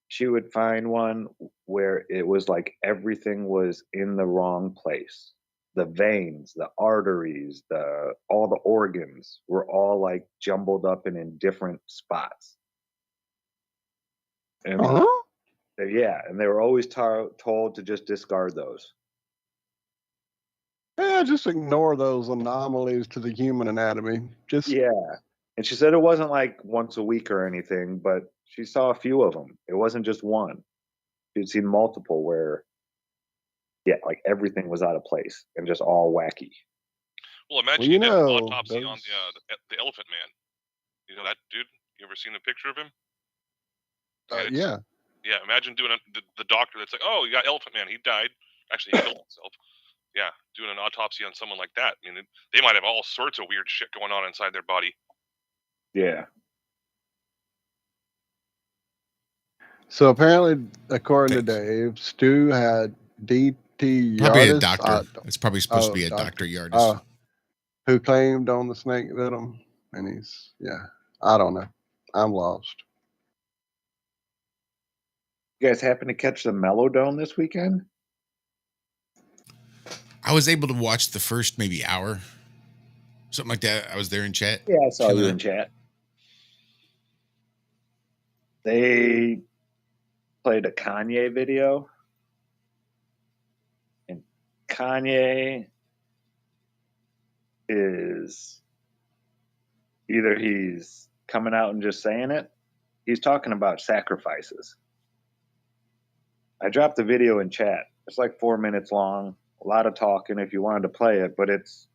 [SPEAKER 12] she would find one where it was like everything was in the wrong place. The veins, the arteries, all the organs were all like jumbled up and in different spots. And yeah, and they were always told to just discard those.
[SPEAKER 11] Yeah, just ignore those anomalies to the human anatomy.
[SPEAKER 12] Yeah. And she said it wasn't like once a week or anything, but she saw a few of them. It wasn't just one. She'd seen multiple where, yeah, like everything was out of place and just all wacky.
[SPEAKER 2] Well, imagine you did an autopsy on the Elephant Man. You know that dude? You ever seen a picture of him?
[SPEAKER 11] Yeah.
[SPEAKER 2] Yeah, imagine doing the doctor that's like, oh, you got Elephant Man. He died. Actually, he killed himself. Yeah, doing an autopsy on someone like that. I mean, they might have all sorts of weird shit going on inside their body.
[SPEAKER 12] Yeah.
[SPEAKER 11] So apparently, according to Dave, Stu had DT Yardis.
[SPEAKER 10] Probably a doctor. It's probably supposed to be a Dr. Yardis.
[SPEAKER 11] Who claimed on the snake venom. And I don't know. I'm lost.
[SPEAKER 12] You guys happen to catch the Melodome this weekend?
[SPEAKER 10] I was able to watch the first maybe hour, something like that. I was there in chat.
[SPEAKER 12] Yeah, I saw you in chat. They played a Kanye video, and Kanye is either he's coming out and just saying it. He's talking about sacrifices. I dropped the video in chat. It's like 4 minutes long. A lot of talking if you wanted to play it, but it's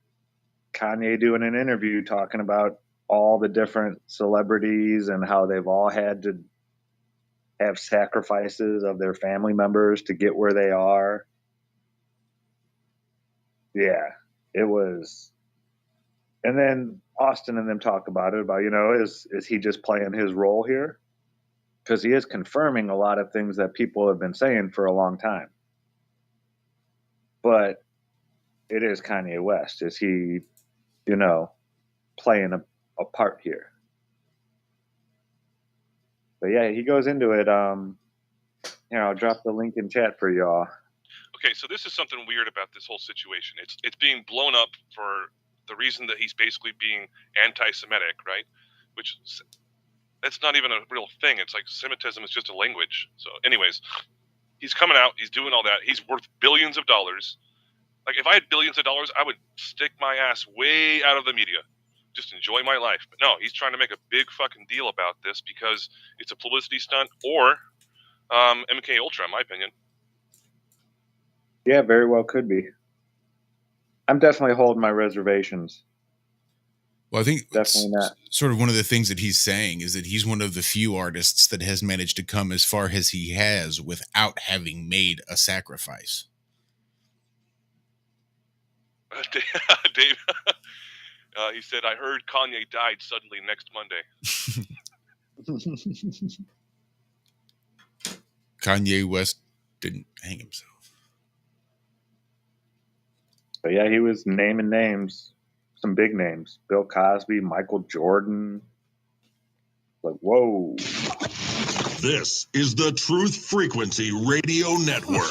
[SPEAKER 12] Kanye doing an interview talking about all the different celebrities and how they've all had to have sacrifices of their family members to get where they are. Yeah, it was. And then Austin and them talk about it, about, is he just playing his role here? Because he is confirming a lot of things that people have been saying for a long time. But it is Kanye West. Is he, playing a part here? But yeah, he goes into it. I'll drop the link in chat for y'all.
[SPEAKER 2] Okay, so this is something weird about this whole situation. It's being blown up for the reason that he's basically being anti-Semitic, right? Which that's not even a real thing. It's like Semitism is just a language. So anyways, he's coming out. He's doing all that. He's worth billions of dollars. Like, if I had billions of dollars, I would stick my ass way out of the media. Just enjoy my life. But no, he's trying to make a big fucking deal about this because it's a publicity stunt or MK Ultra, in my opinion.
[SPEAKER 12] Yeah, very well could be. I'm definitely holding my reservations.
[SPEAKER 10] Well, I think
[SPEAKER 12] definitely not.
[SPEAKER 10] Sort of one of the things that he's saying is that he's one of the few artists that has managed to come as far as he has without having made a sacrifice.
[SPEAKER 2] Dave, he said, I heard Kanye died suddenly next Monday.
[SPEAKER 10] Kanye West didn't hang himself.
[SPEAKER 12] But yeah, he was naming names, some big names. Bill Cosby, Michael Jordan. Like, whoa.
[SPEAKER 14] This is the Truth Frequency Radio Network.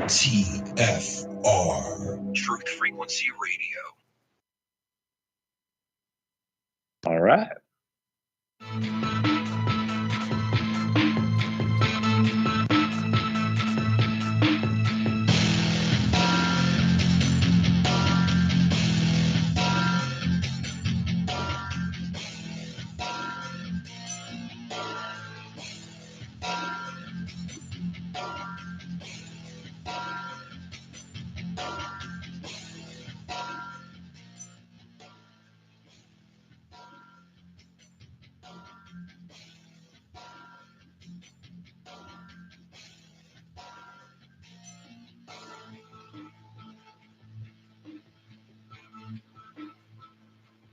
[SPEAKER 14] TFR. Truth Frequency Radio.
[SPEAKER 12] All right.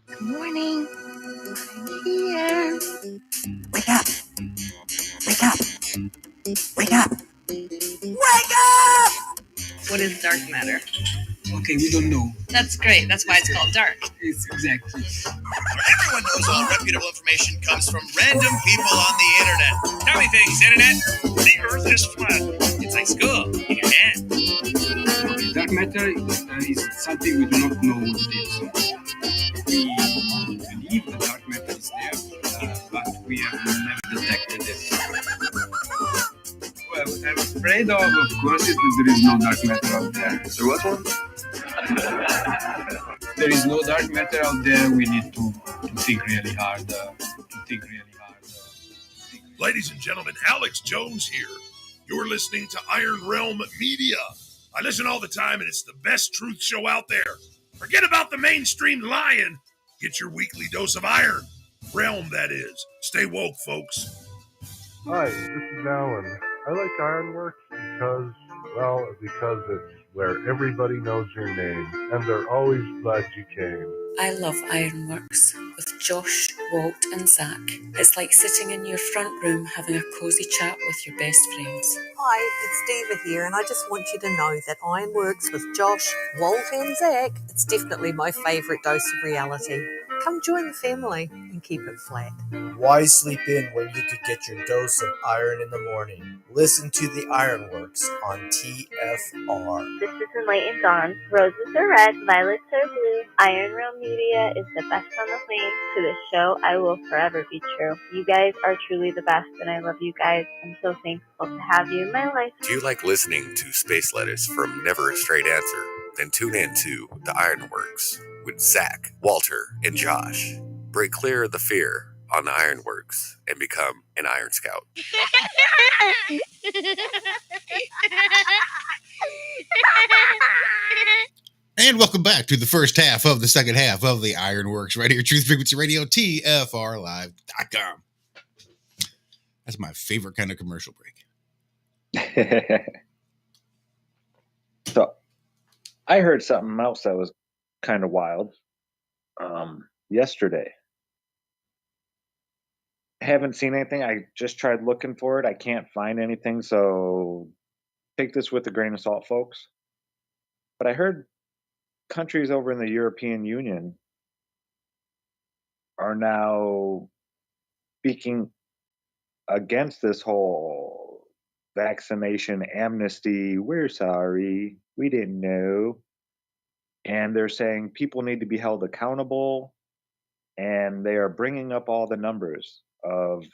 [SPEAKER 15] Good morning. I'm here. Wake up. Wake up. Wake up. Wake up!
[SPEAKER 16] What is dark matter?
[SPEAKER 17] Okay, we don't know.
[SPEAKER 16] That's great. That's why it's called dark.
[SPEAKER 17] It's exactly.
[SPEAKER 18] Everyone knows all reputable information comes from random people on the internet. Tell me things, internet. The earth is flat. It's like school in your hand.
[SPEAKER 17] Okay, dark matter is something we do not know what it is. We believe the dark matter is there, but we have never detected it. Well, what I'm afraid of course, is that there is no dark matter out there.
[SPEAKER 18] There was one?
[SPEAKER 17] There is no dark matter out there. We need to think really hard.
[SPEAKER 14] Ladies and gentlemen, Alex Jones here. You're listening to Iron Realm Media. I listen all the time, and it's the best truth show out there. Forget about the mainstream lying. Get your weekly dose of iron. Realm, that is. Stay woke, folks.
[SPEAKER 3] Hi, this is Alan. I like Ironworx because it's where everybody knows your name, and they're always glad you came.
[SPEAKER 4] I love Ironworx with Josh, Walt and Zack. It's like sitting in your front room having a cosy chat with your best friends.
[SPEAKER 5] Hi, it's Diva here, and I just want you to know that Ironworx with Josh, Walt and Zack, it's definitely my favourite dose of reality. Come join the family and keep it flat.
[SPEAKER 6] Why sleep in when you could get your dose of iron in the morning? Listen to the Ironworx on TFR.
[SPEAKER 7] This is Enlightened Dawn. Roses are red, violets are blue. Iron Realm Media is the best on the planet. To the show, I will forever be true. You guys are truly the best, and I love you guys. I'm so thankful to have you in my life.
[SPEAKER 8] Do you like listening to space letters from Never a Straight Answer? Then tune in to The Ironworx with Zack, Walter, and Josh. Break clear of the fear on The Ironworx and become an Iron Scout.
[SPEAKER 10] And welcome back to the first half of the second half of the Ironworx right here, Truth Frequency Radio, TFRlive.com. That's my favorite kind of commercial break.
[SPEAKER 12] So, I heard something else that was kind of wild yesterday. Haven't seen anything. I just tried looking for it. I can't find anything, so take this with a grain of salt, folks. But I heard countries over in the European Union are now speaking against this whole vaccination amnesty. We're sorry. We didn't know. And they're saying people need to be held accountable. And they are bringing up all the numbers of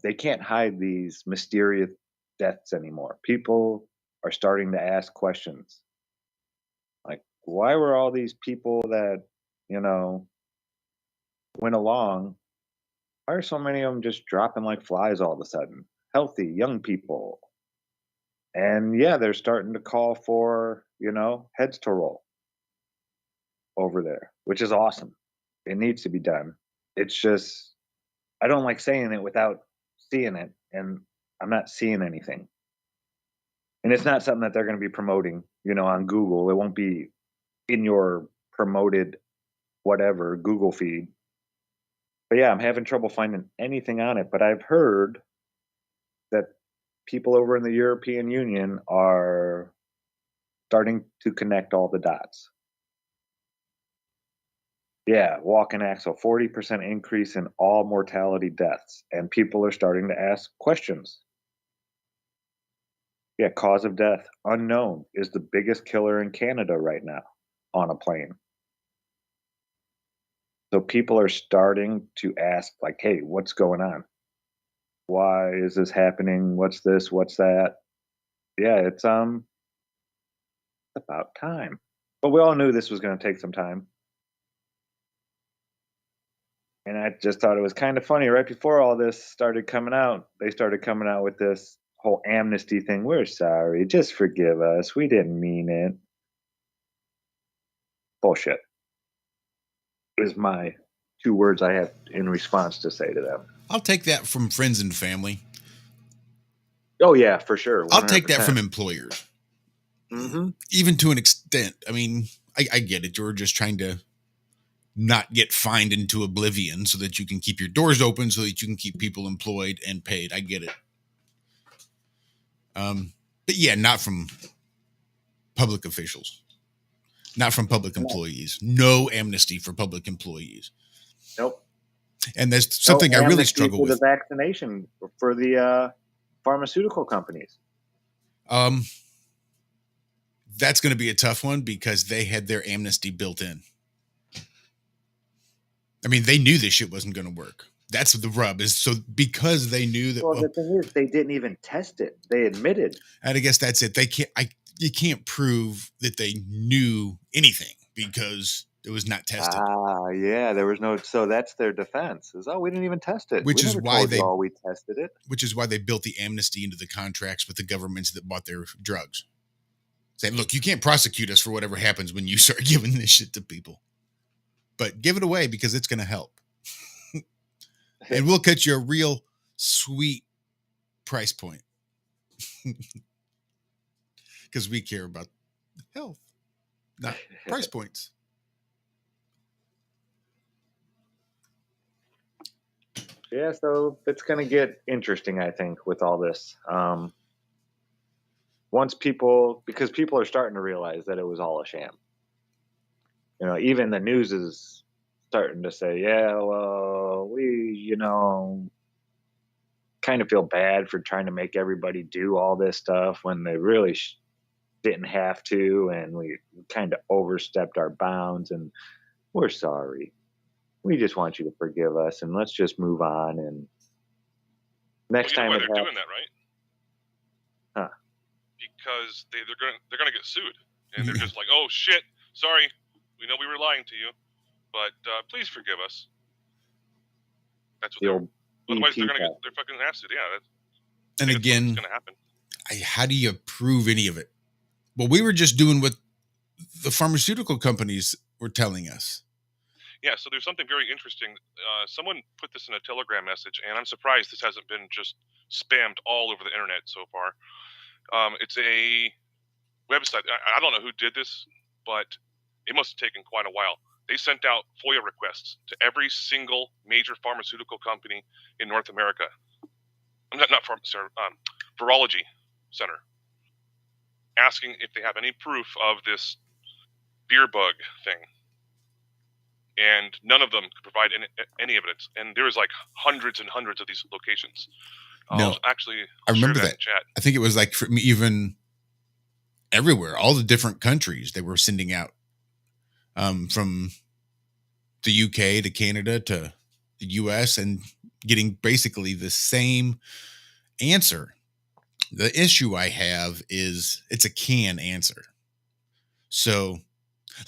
[SPEAKER 12] they can't hide these mysterious deaths anymore. People are starting to ask questions. Like, why were all these people that, went along, why are so many of them just dropping like flies all of a sudden? Healthy, young people. And yeah, they're starting to call for, heads to roll over there, which is awesome. It needs to be done. It's just, I don't like saying it without seeing it, and I'm not seeing anything. And it's not something that they're going to be promoting, on Google. It won't be in your promoted whatever Google feed. But yeah, I'm having trouble finding anything on it. But I've heard that people over in the European Union are starting to connect all the dots. Yeah, walking axle, 40% increase in all mortality deaths. And people are starting to ask questions. Yeah, cause of death, unknown, is the biggest killer in Canada right now on a plane. So people are starting to ask, like, hey, what's going on? Why is this happening? What's this? What's that? Yeah, it's about time. But we all knew this was going to take some time. And I just thought it was kind of funny. Right before all this started coming out, they started coming out with this whole amnesty thing. We're sorry. Just forgive us. We didn't mean it. Bullshit is my 2 words I have in response to say to them.
[SPEAKER 10] I'll take that from friends and family.
[SPEAKER 12] Oh, yeah, for sure. 100%.
[SPEAKER 10] I'll take that from employers.
[SPEAKER 12] Mm-hmm.
[SPEAKER 10] Even to an extent. I mean, I get it. You're just trying to not get fined into oblivion so that you can keep your doors open, so that you can keep people employed and paid. I get it. But yeah, not from public officials, not from public employees. No amnesty for public employees.
[SPEAKER 12] Nope.
[SPEAKER 10] And that's something I really struggle with.
[SPEAKER 12] The vaccination for the pharmaceutical companies.
[SPEAKER 10] That's going to be a tough one because they had their amnesty built in. I mean, they knew this shit wasn't going to work. That's the rub, is so because they knew that.
[SPEAKER 12] Well, the thing is, they didn't even test it. They admitted.
[SPEAKER 10] And I guess that's it. They can't. You can't prove that they knew anything because it was not tested.
[SPEAKER 12] Yeah, there was no. So that's their defense. Is we didn't even test it.
[SPEAKER 10] Which is why
[SPEAKER 12] we tested it.
[SPEAKER 10] Which is why they built the amnesty into the contracts with the governments that bought their drugs. Saying, look, you can't prosecute us for whatever happens when you start giving this shit to people. But give it away because it's going to help. And we'll cut you a real sweet price point. Because we care about health, not price points.
[SPEAKER 12] Yeah, so it's going to get interesting, I think, with all this. Because people are starting to realize that it was all a sham. You know, even the news is starting to say, yeah, well, we, kind of feel bad for trying to make everybody do all this stuff when they really didn't have to, and we kind of overstepped our bounds, and we're sorry. We just want you to forgive us, and let's just move on. And next time,
[SPEAKER 2] why they're doing that, right?
[SPEAKER 12] Huh?
[SPEAKER 2] Because they're gonna get sued, and they're just like, oh shit, sorry, we know we were lying to you, but please forgive us. That's what otherwise they're gonna get their fucking ass sued. Yeah,
[SPEAKER 10] and again,
[SPEAKER 2] what's gonna happen.
[SPEAKER 10] How do you prove any of it? Well, we were just doing what the pharmaceutical companies were telling us.
[SPEAKER 2] Yeah, so there's something very interesting. Someone put this in a Telegram message, and I'm surprised this hasn't been just spammed all over the internet so far. It's a website. I don't know who did this, but it must have taken quite a while. They sent out FOIA requests to every single major pharmaceutical company in North America. Virology Center, asking if they have any proof of this beer bug thing. And none of them could provide any evidence. And there was like hundreds and hundreds of these locations.
[SPEAKER 10] No,
[SPEAKER 2] I
[SPEAKER 10] remember that.
[SPEAKER 2] In chat.
[SPEAKER 10] I think it was like from even everywhere, all the different countries they were sending out, from the UK to Canada to the US, and getting basically the same answer. The issue I have is it's a can answer. So,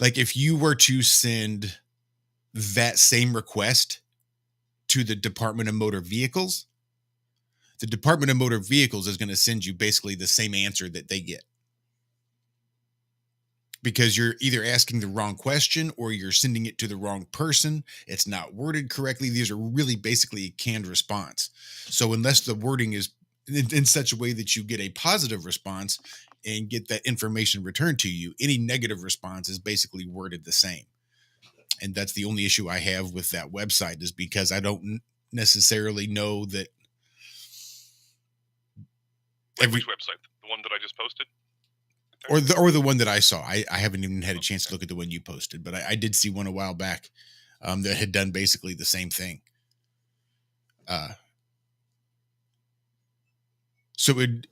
[SPEAKER 10] like if you were to send that same request to the Department of Motor Vehicles, the Department of Motor Vehicles is going to send you basically the same answer that they get. Because you're either asking the wrong question or you're sending it to the wrong person. It's not worded correctly. These are really basically a canned response. So unless the wording is in such a way that you get a positive response and get that information returned to you, any negative response is basically worded the same. And that's the only issue I have with that website, is because I don't necessarily know that.
[SPEAKER 2] Which website? The one that I just posted?
[SPEAKER 10] Or the one that I saw. I haven't even had a chance to look at the one you posted, but I did see one a while back. that had done basically the same thing. So it'd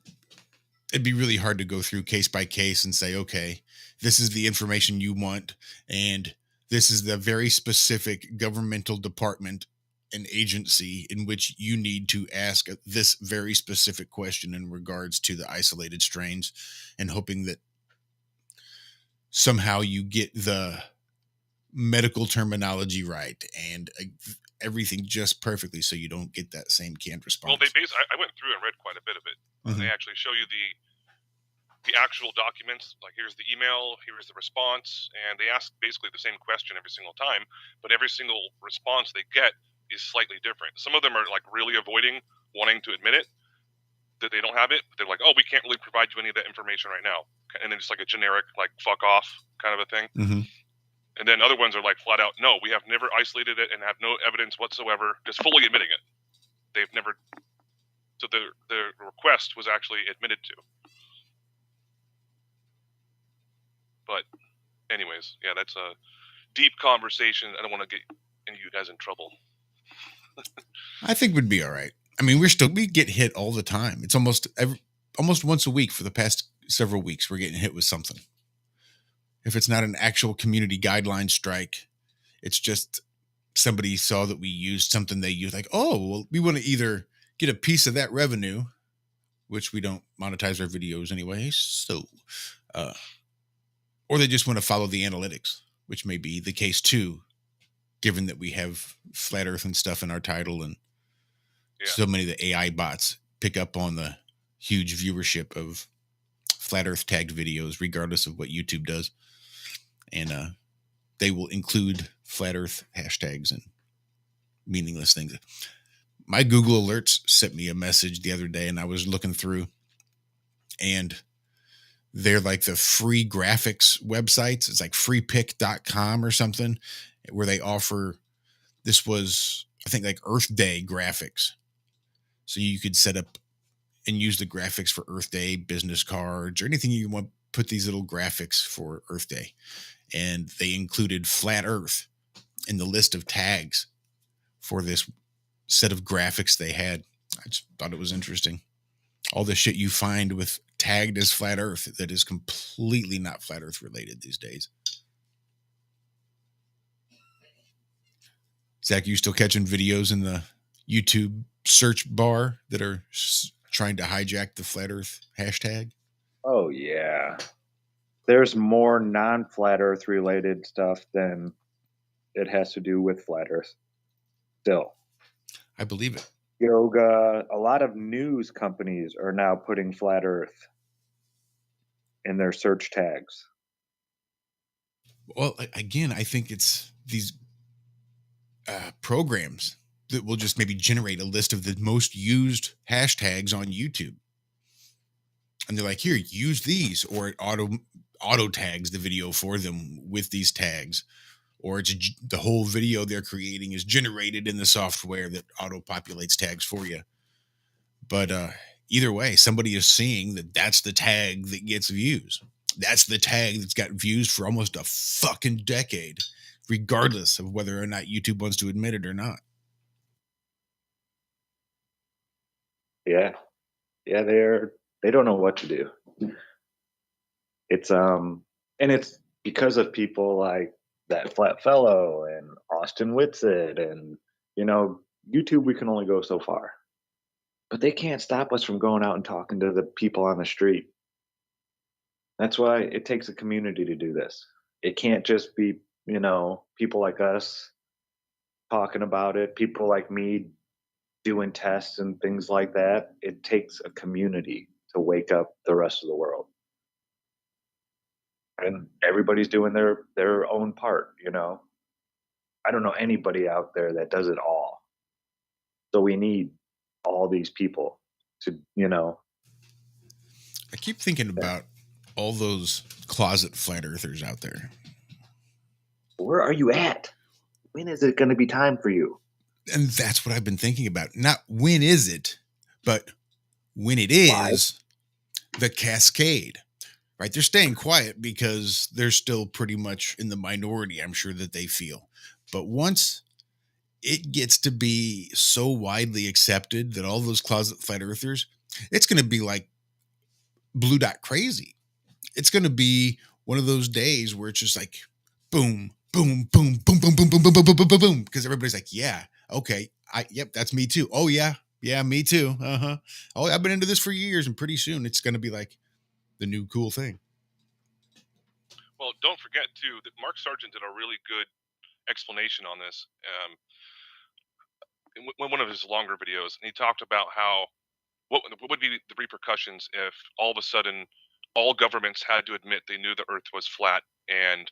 [SPEAKER 10] be really hard to go through case by case and say, okay, this is the information you want, and this is the very specific governmental department and agency in which you need to ask this very specific question in regards to the isolated strains, and hoping that somehow you get the medical terminology right and everything just perfectly so you don't get that same canned response.
[SPEAKER 2] Well, I went through and read quite a bit of it. They actually show you the actual documents, like here's the email, here's the response, and they ask basically the same question every single time, but every single response they get is slightly different. Some of them are like really avoiding wanting to admit it, that they don't have it. But they're like, oh, we can't really provide you any of that information right now. And then it's like a generic, like, fuck off kind of a thing. And then other ones are like flat out, no, we have never isolated it and have no evidence whatsoever, just fully admitting it. They've never. So the request was actually admitted to. But anyways, yeah, that's a deep conversation. I don't want to get any of you guys in trouble.
[SPEAKER 10] I think we'd be all right. I mean, we get hit all the time. It's almost once a week for the past several weeks. We're getting hit with something. If it's not an actual community guideline strike, it's just somebody saw that we used something they used, like, oh, well, we want to either get a piece of that revenue, which we don't monetize our videos anyway. So, or they just want to follow the analytics, which may be the case too, given that we have flat earth and stuff in our title, and so many of the AI bots pick up on the huge viewership of flat earth tagged videos, regardless of what YouTube does. And they will include flat earth hashtags and meaningless things. My Google Alerts sent me a message the other day, and I was looking through, and they're like the free graphics websites. It's like freepick.com or something, where they offer, this was, I think, like Earth Day graphics. So you could set up and use the graphics for Earth Day business cards or anything you want, put these little graphics for Earth Day. And they included flat earth in the list of tags for this set of graphics they had. I just thought it was interesting. All the shit you find with tagged as flat earth that is completely not flat earth related these days. Zach, you still catching videos in the YouTube search bar that are trying to hijack the flat earth hashtag?
[SPEAKER 12] Oh, yeah. There's more non-flat earth related stuff than it has to do with flat earth. Still.
[SPEAKER 10] I believe it.
[SPEAKER 12] Yoga, a lot of news companies are now putting flat earth in their search tags.
[SPEAKER 10] Well, again, I think it's these programs that will just maybe generate a list of the most used hashtags on YouTube. And they're like, here, use these, or it auto tags the video for them with these tags, or it's the whole video they're creating is generated in the software that auto populates tags for you. But either way, somebody is seeing that that's the tag that gets views. That's the tag that's got views for almost a fucking decade, regardless of whether or not YouTube wants to admit it or not.
[SPEAKER 12] Yeah. Yeah, they don't know what to do. It's and it's because of people like that Flat Fellow and Austin Whitsitt, and YouTube, we can only go so far. But they can't stop us from going out and talking to the people on the street. That's why it takes a community to do this. It can't just be, people like us talking about it, people like me doing tests and things like that. It takes a community to wake up the rest of the world. And everybody's doing their own part, I don't know anybody out there that does it all. So we need all these people to,
[SPEAKER 10] I keep thinking about all those closet flat earthers out there.
[SPEAKER 12] Where are you at? When is it going to be time for you?
[SPEAKER 10] And that's what I've been thinking about. Not when is it, but when it is, the cascade, right? They're staying quiet because they're still pretty much in the minority, I'm sure that they feel. But once it gets to be so widely accepted that all those closet flat earthers, it's going to be like blue dot crazy. It's going to be one of those days where it's just like boom, boom, boom, boom, boom, boom, boom, boom, boom, boom, boom, boom, boom, because everybody's like, yeah, okay, yep, that's me too. Oh yeah, me too. Oh, I've been into this for years, and pretty soon it's going to be like the new cool thing.
[SPEAKER 2] Well, don't forget too that Mark Sargent did a really good explanation on this in one of his longer videos, and he talked about how what would be the repercussions if all of a sudden all governments had to admit they knew the Earth was flat, and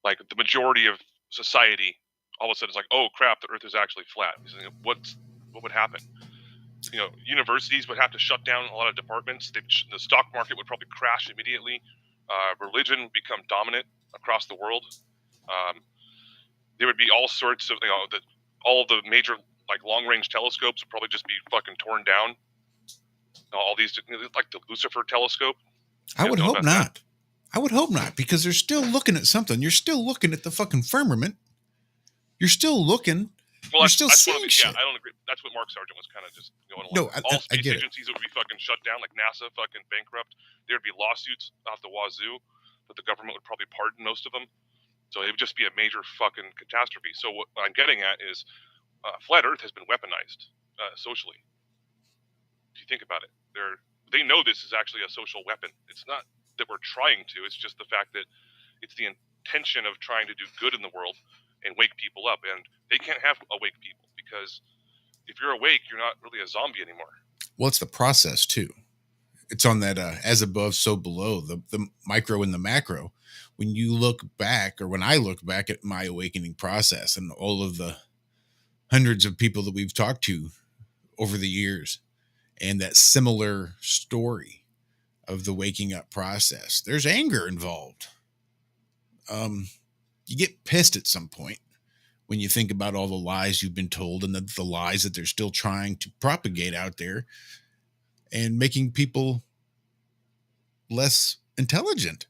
[SPEAKER 2] like the majority of society all of a sudden is like, oh crap, the Earth is actually flat. What would happen? Universities would have to shut down a lot of departments. The stock market would probably crash immediately. Religion would become dominant across the world. There would be all sorts of, all the major like long-range telescopes would probably just be fucking torn down. All these, like the Lucifer telescope.
[SPEAKER 10] I would hope not. I would hope not, because they're still looking at something. You're still looking at the fucking firmament. You're still looking.
[SPEAKER 2] Well,
[SPEAKER 10] you're still seeing shit.
[SPEAKER 2] Yeah, I don't agree. That's what Mark Sargent was kind of just going along.
[SPEAKER 10] No,
[SPEAKER 2] all space
[SPEAKER 10] I get
[SPEAKER 2] agencies would be fucking shut down, like NASA fucking bankrupt. There'd be lawsuits off the wazoo, but the government would probably pardon most of them. So it would just be a major fucking catastrophe. So what I'm getting at is flat Earth has been weaponized socially. If you think about it, they know this is actually a social weapon. It's not that we're trying to. It's just the fact that it's the intention of trying to do good in the world and wake people up. And they can't have awake people, because if you're awake, you're not really a zombie anymore.
[SPEAKER 10] Well, it's the process too. It's on that as above, so below, the micro and the macro. When you look back, or when I look back at my awakening process and all of the hundreds of people that we've talked to over the years, and that similar story of the waking up process, there's anger involved. You get pissed at some point when you think about all the lies you've been told, and the lies that they're still trying to propagate out there, and making people less intelligent,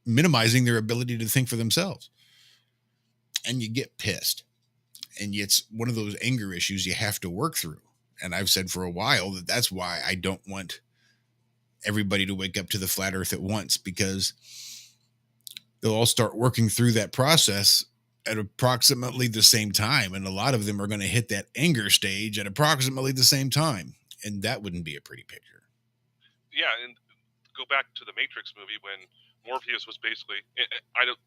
[SPEAKER 10] minimizing their ability to think for themselves. And you get pissed. And it's one of those anger issues you have to work through. And I've said for a while that that's why I don't want everybody to wake up to the flat earth at once, because they'll all start working through that process at approximately the same time. And a lot of them are going to hit that anger stage at approximately the same time. And that wouldn't be a pretty picture.
[SPEAKER 2] Yeah, and go back to the Matrix movie when Morpheus was basically, I don't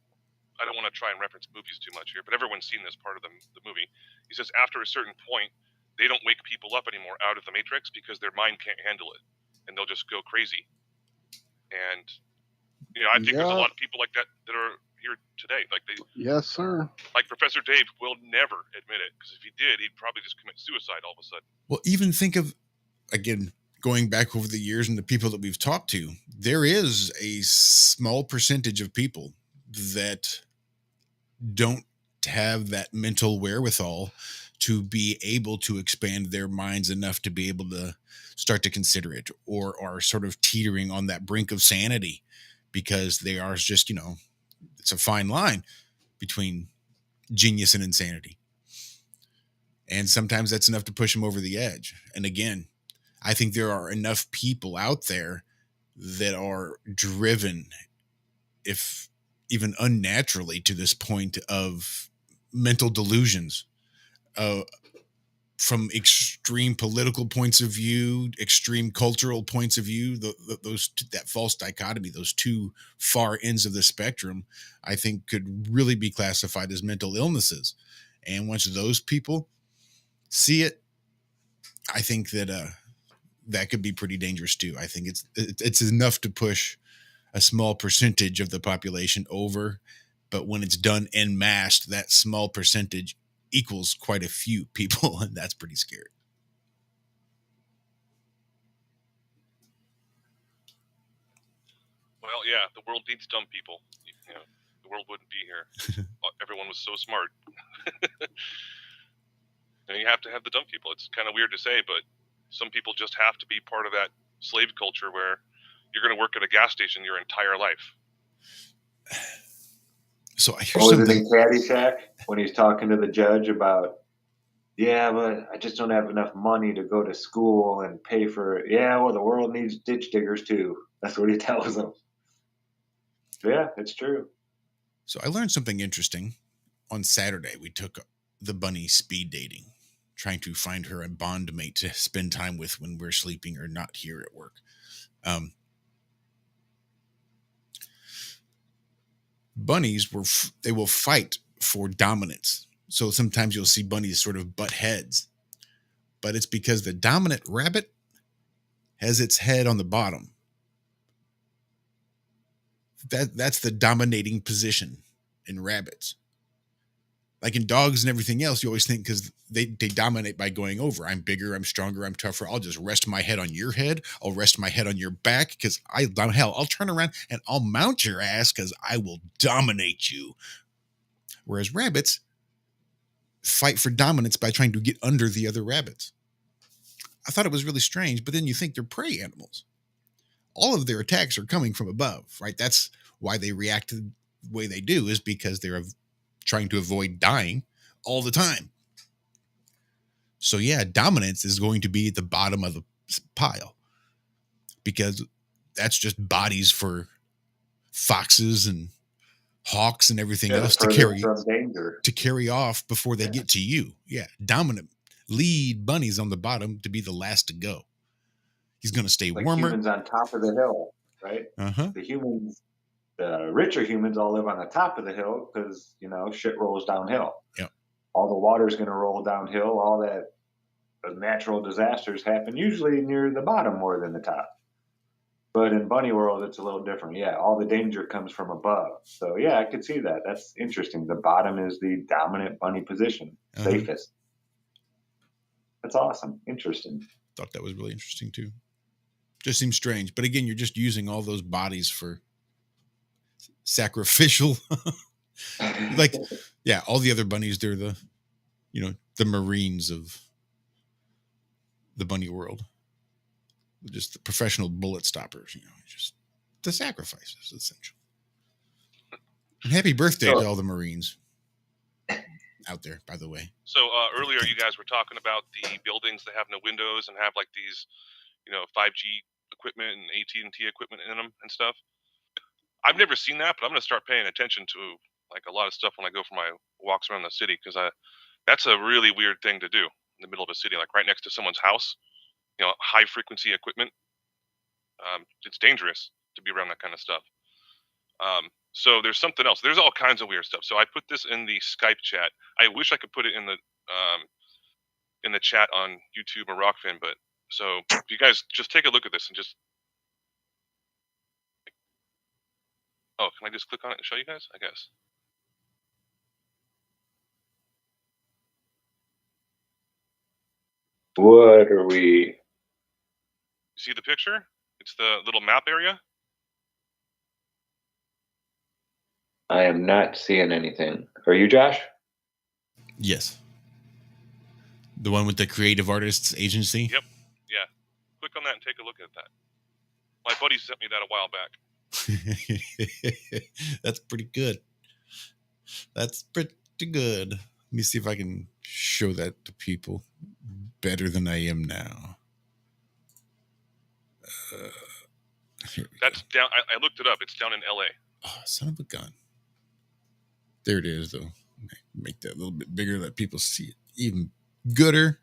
[SPEAKER 2] want to try and reference movies too much here, but everyone's seen this part of the movie. He says after a certain point, they don't wake people up anymore out of the Matrix because their mind can't handle it, and they'll just go crazy. And I think there's a lot of people like that are here today. Like
[SPEAKER 11] yes, sir.
[SPEAKER 2] Like Professor Dave will never admit it, because if he did, he'd probably just commit suicide all of a sudden.
[SPEAKER 10] Well, even think of, again, going back over the years and the people that we've talked to, there is a small percentage of people that don't have that mental wherewithal to be able to expand their minds enough to be able to start to consider it, or are sort of teetering on that brink of sanity, because they are just, it's a fine line between genius and insanity. And sometimes that's enough to push them over the edge. And again, I think there are enough people out there that are driven, if even unnaturally, to this point of mental delusions, from extreme political points of view, extreme cultural points of view, that false dichotomy, those two far ends of the spectrum, I think could really be classified as mental illnesses. And once those people see it, I think that that could be pretty dangerous too. I think it's enough to push a small percentage of the population over, but when it's done en masse, that small percentage equals quite a few people, and that's pretty scary.
[SPEAKER 2] Well, yeah, the world needs dumb people. The world wouldn't be here. Everyone was so smart. And you have to have the dumb people. It's kind of weird to say, but some people just have to be part of that slave culture where you're going to work at a gas station your entire life.
[SPEAKER 10] So here's something.
[SPEAKER 12] Was it in Caddyshack? when he's talking to the judge about, yeah, but I just don't have enough money to go to school and pay for it. Yeah, well, the world needs ditch diggers too. That's what he tells them. Yeah, it's true.
[SPEAKER 10] So I learned something interesting. On Saturday, we took the bunny speed dating, trying to find her a bond mate to spend time with when we're sleeping or not here at work. Bunnies they will fight for dominance. So sometimes you'll see bunnies sort of butt heads, but it's because the dominant rabbit has its head on the bottom. That's the dominating position in rabbits. Like in dogs and everything else, you always think because they dominate by going over. I'm bigger, I'm stronger, I'm tougher. I'll just rest my head on your head. I'll rest my head on your back because I'll turn around and I'll mount your ass because I will dominate you. Whereas rabbits fight for dominance by trying to get under the other rabbits. I thought it was really strange, but then you think they're prey animals. All of their attacks are coming from above, right? That's why they react the way they do, is because they're trying to avoid dying all the time. So yeah, dominance is going to be at the bottom of the pile because that's just bodies for foxes and hawks and everything else to carry off before they get to you. Yeah, dominant lead bunnies on the bottom to be the last to go. He's going to stay
[SPEAKER 12] like
[SPEAKER 10] warmer.
[SPEAKER 12] Humans on top of the hill, right? The richer humans all live on the top of the hill because, shit rolls downhill.
[SPEAKER 10] Yep.
[SPEAKER 12] All the water's going to roll downhill. All that natural disasters happen usually near the bottom more than the top. But in bunny world, it's a little different. Yeah, all the danger comes from above. So yeah, I could see that. That's interesting. The bottom is the dominant bunny position, safest. That's awesome. Interesting.
[SPEAKER 10] Thought that was really interesting too. Just seems strange. But again, you're just using all those bodies for sacrificial. Like, yeah, all the other bunnies, they're the Marines of the bunny world. Just the professional bullet stoppers, just the sacrifices, essentially. And happy birthday to all the Marines out there, by the way.
[SPEAKER 2] So earlier you guys were talking about the buildings that have no windows and have like these, 5G equipment and AT&T equipment in them and stuff. I've never seen that, but I'm going to start paying attention to like a lot of stuff when I go for my walks around the city because that's a really weird thing to do in the middle of a city, like right next to someone's house. High frequency equipment. It's dangerous to be around that kind of stuff. So there's something else. There's all kinds of weird stuff. So I put this in the Skype chat. I wish I could put it in the chat on YouTube or Rockfin, but so if you guys just take a look at this and just. Oh, can I just click on it and show you guys? I guess.
[SPEAKER 12] What are we?
[SPEAKER 2] See the picture? It's the little map area.
[SPEAKER 12] I am not seeing anything. Are you, Josh?
[SPEAKER 10] Yes. The one with the Creative Artists Agency?
[SPEAKER 2] Yep. Yeah. Click on that and take a look at that. My buddy sent me that a while back.
[SPEAKER 10] That's pretty good. That's pretty good. Let me see if I can show that to people better than I am now.
[SPEAKER 2] That's down. I looked it up. It's down in LA.
[SPEAKER 10] Oh, son of a gun. There it is, though. Make that a little bit bigger, let people see it even gooder.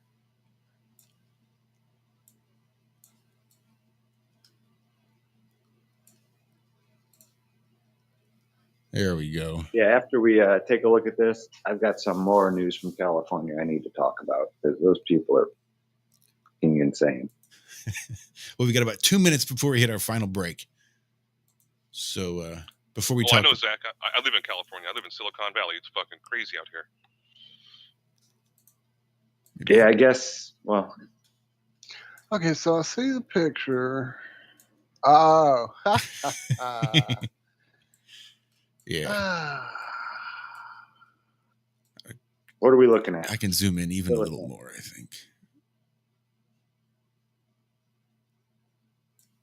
[SPEAKER 10] There we go.
[SPEAKER 12] Yeah, after we take a look at this, I've got some more news from California I need to talk about because those people are fucking insane.
[SPEAKER 10] Well, we got about 2 minutes before we hit our final break. So before we talk...
[SPEAKER 2] I know, Zach. I live in California. I live in Silicon Valley. It's fucking crazy out here.
[SPEAKER 12] Yeah, I guess, well...
[SPEAKER 11] Okay, so I see the picture. Oh.
[SPEAKER 10] Yeah.
[SPEAKER 12] What are we looking at?
[SPEAKER 10] I can zoom in even a little more, I think.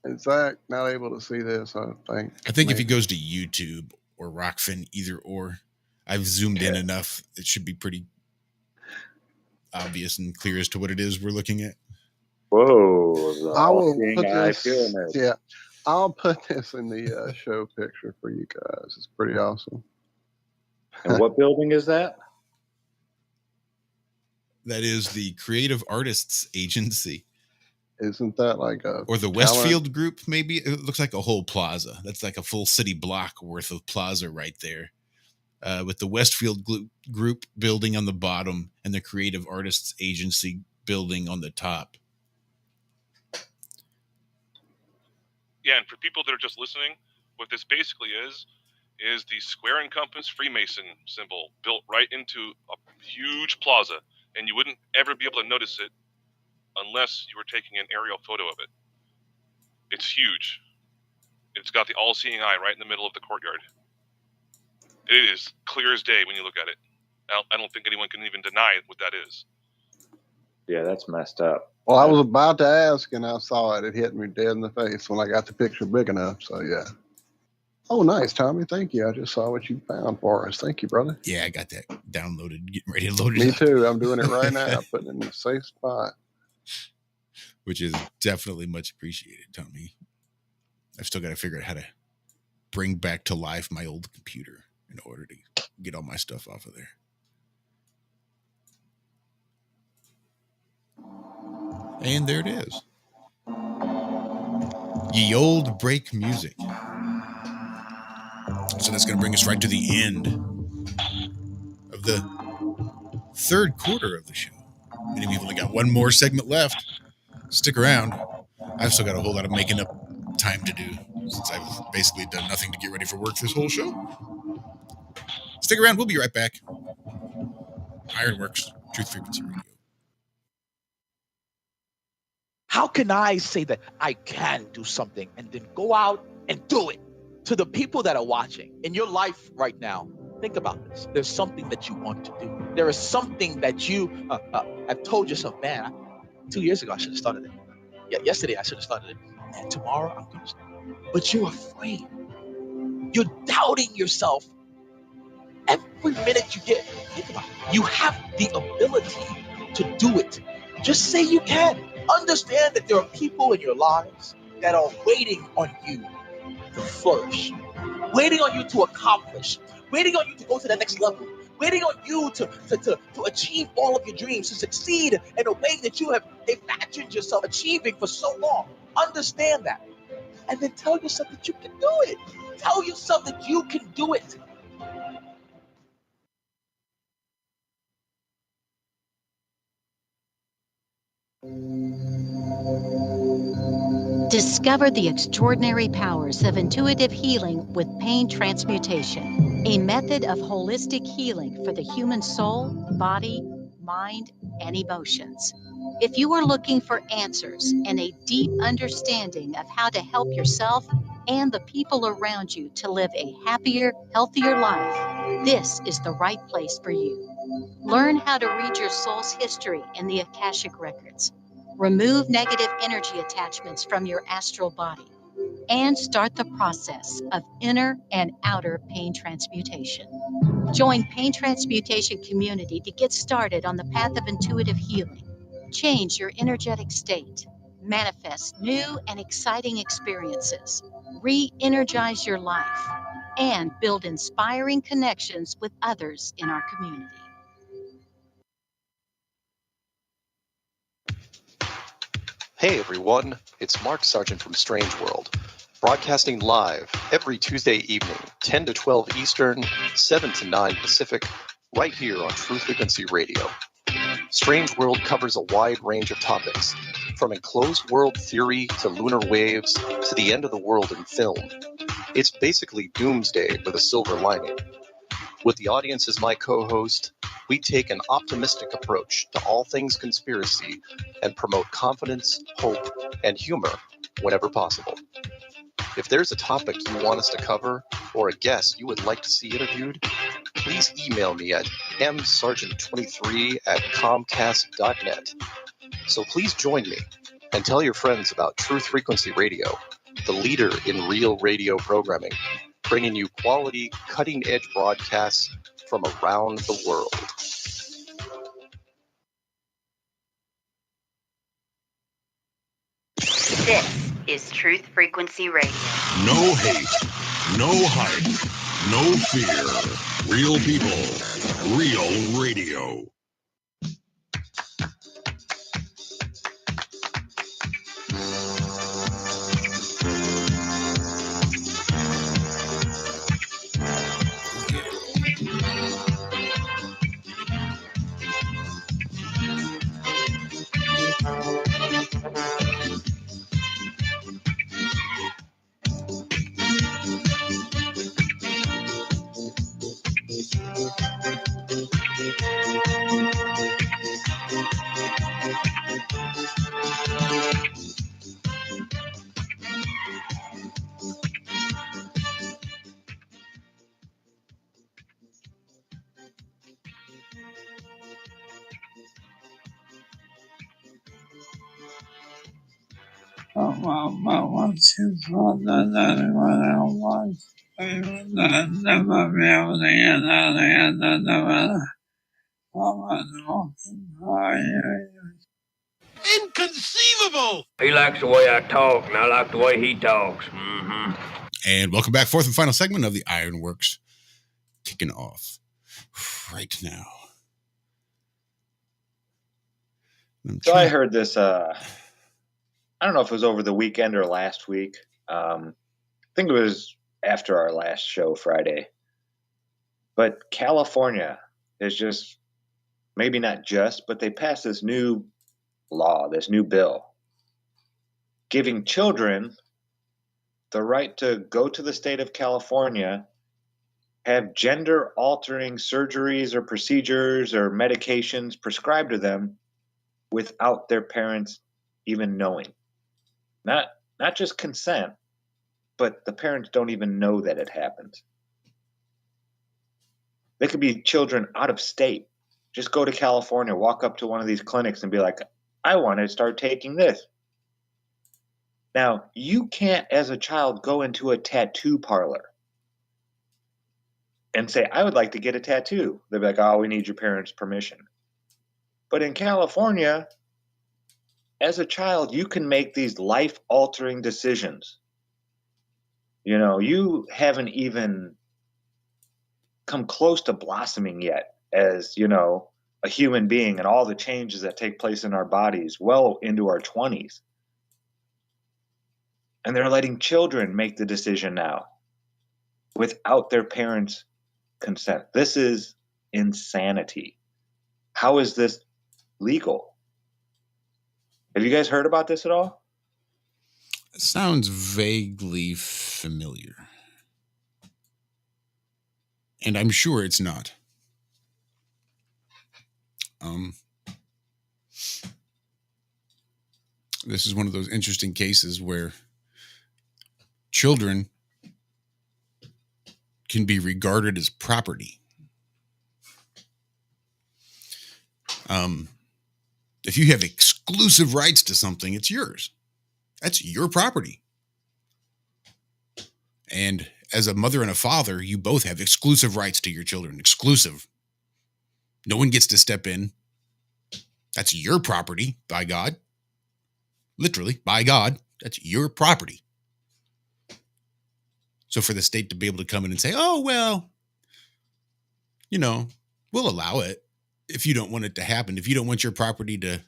[SPEAKER 11] Is Zach not able to see this? I think.
[SPEAKER 10] I think if he goes to YouTube or Rockfin, either or, I've zoomed in enough. It should be pretty obvious and clear as to what it is we're looking at.
[SPEAKER 12] Whoa. The
[SPEAKER 11] I will
[SPEAKER 12] all-seeing
[SPEAKER 11] put
[SPEAKER 12] eye
[SPEAKER 11] this.
[SPEAKER 12] pyramid.
[SPEAKER 11] Yeah, I'll put this in the show picture for you guys. It's pretty awesome.
[SPEAKER 12] And what building is that?
[SPEAKER 10] That is the Creative Artists Agency.
[SPEAKER 11] Isn't that like a
[SPEAKER 10] or the
[SPEAKER 11] talent?
[SPEAKER 10] Westfield Group? Maybe it looks like a whole plaza. That's like a full city block worth of plaza right there. With the Westfield Group building on the bottom and the Creative Artists Agency building on the top.
[SPEAKER 2] Yeah, and for people that are just listening, what this basically is the square and compass Freemason symbol built right into a huge plaza, and you wouldn't ever be able to notice it unless you were taking an aerial photo of it. It's huge. It's got the all-seeing eye right in the middle of the courtyard. It is clear as day when you look at it. I don't think anyone can even deny what that is.
[SPEAKER 12] Yeah, that's messed up.
[SPEAKER 11] Well, I was about to ask, and I saw it. It hit me dead in the face when I got the picture big enough. So, yeah. Oh, nice, Tommy. Thank you. I just saw what you found for us. Thank you, brother.
[SPEAKER 10] Yeah, I got that downloaded, getting ready to load it
[SPEAKER 11] Me
[SPEAKER 10] up.
[SPEAKER 11] too. I'm doing it right now, putting it in the safe spot.
[SPEAKER 10] Which is definitely much appreciated, Tommy. I've still got to figure out how to bring back to life my old computer in order to get all my stuff off of there. And there it is. Ye old break music. So that's going to bring us right to the end of the third quarter of the show. And we've only got one more segment left. Stick around. I've still got a whole lot of making up time to do since I've basically done nothing to get ready for work this whole show. Stick around. We'll be right back. Ironworx, Truth Frequency Radio.
[SPEAKER 19] How can I say that I can do something and then go out and do it? To the people that are watching, in your life right now, think about this. There's something that you want to do. There is something that you, I've told yourself, man, 2 years ago I should have started it. Yeah, yesterday I should have started it. Man, tomorrow I'm going to start. But you're afraid. You're doubting yourself. Every minute you get, think about it. You have the ability to do it. Just say you can. Understand that there are people in your lives that are waiting on you to flourish, waiting on you to accomplish, waiting on you to go to the next level, waiting on you to achieve all of your dreams, to succeed in a way that you have imagined yourself achieving for so long. Understand that. And then tell yourself that you can do it. Tell yourself that you can do it.
[SPEAKER 20] Discover the extraordinary powers of intuitive healing with pain transmutation, a method of holistic healing for the human soul, body, mind, and emotions. If you are looking for answers and a deep understanding of how to help yourself and the people around you to live a happier, healthier life, this is the right place for you. Learn how to read your soul's history in the Akashic Records. Remove negative energy attachments from your astral body and start the process of inner and outer pain transmutation. Join Pain Transmutation Community to get started on the path of intuitive healing. Change your energetic state. Manifest new and exciting experiences. Re-energize your life and build inspiring connections with others in our community.
[SPEAKER 21] Hey everyone, it's Mark Sargent from Strange World, broadcasting live every Tuesday evening, 10 to 12 Eastern, 7 to 9 Pacific, right here on Truth Frequency Radio. Strange World covers a wide range of topics, from enclosed world theory to lunar waves to the end of the world in film. It's basically doomsday with a silver lining. With the audience as my co-host, we take an optimistic approach to all things conspiracy and promote confidence, hope, and humor whenever possible. If there's a topic you want us to cover or a guest you would like to see interviewed, please email me at msargent23@comcast.net. So please join me and tell your friends about Truth Frequency Radio, the leader in real radio programming, bringing you quality, cutting-edge broadcasts from around the world.
[SPEAKER 1] This is Truth Frequency Radio.
[SPEAKER 14] No hate, no hype, no fear. Real people, real radio.
[SPEAKER 22] Inconceivable! He likes the way I talk, and I like the way he talks. Mm-hmm.
[SPEAKER 10] And welcome back, fourth and final segment of the Ironworx, kicking off right now.
[SPEAKER 12] So I heard this, I don't know if it was over the weekend or last week. I think it was after our last show Friday. But California is just, maybe not just, but they passed this new law, this new bill, giving children the right to go to the state of California, have gender-altering surgeries or procedures or medications prescribed to them without their parents even knowing. Not just consent, but the parents don't even know that it happened. They could be children out of state. Just go to California, walk up to one of these clinics and be like, I want to start taking this. Now, you can't, as a child, go into a tattoo parlor and say, I would like to get a tattoo. They'll be like, oh, we need your parents' permission. But in California, as a child, you can make these life-altering decisions. You know, you haven't even come close to blossoming yet as, you know, a human being and all the changes that take place in our bodies well into our 20s. And they're letting children make the decision now without their parents' consent. This is insanity. How is this legal? Have you guys heard about this at all?
[SPEAKER 10] It sounds vaguely familiar. And I'm sure it's not. This is one of those interesting cases where children can be regarded as property. If you have exclusive rights to something, it's yours. That's your property. And as a mother and a father, you both have exclusive rights to your children. Exclusive. No one gets to step in. That's your property, by God. Literally, by God, that's your property. So for the state to be able to come in and say, oh, well, you know, we'll allow it if you don't want it to happen. If you don't want your property to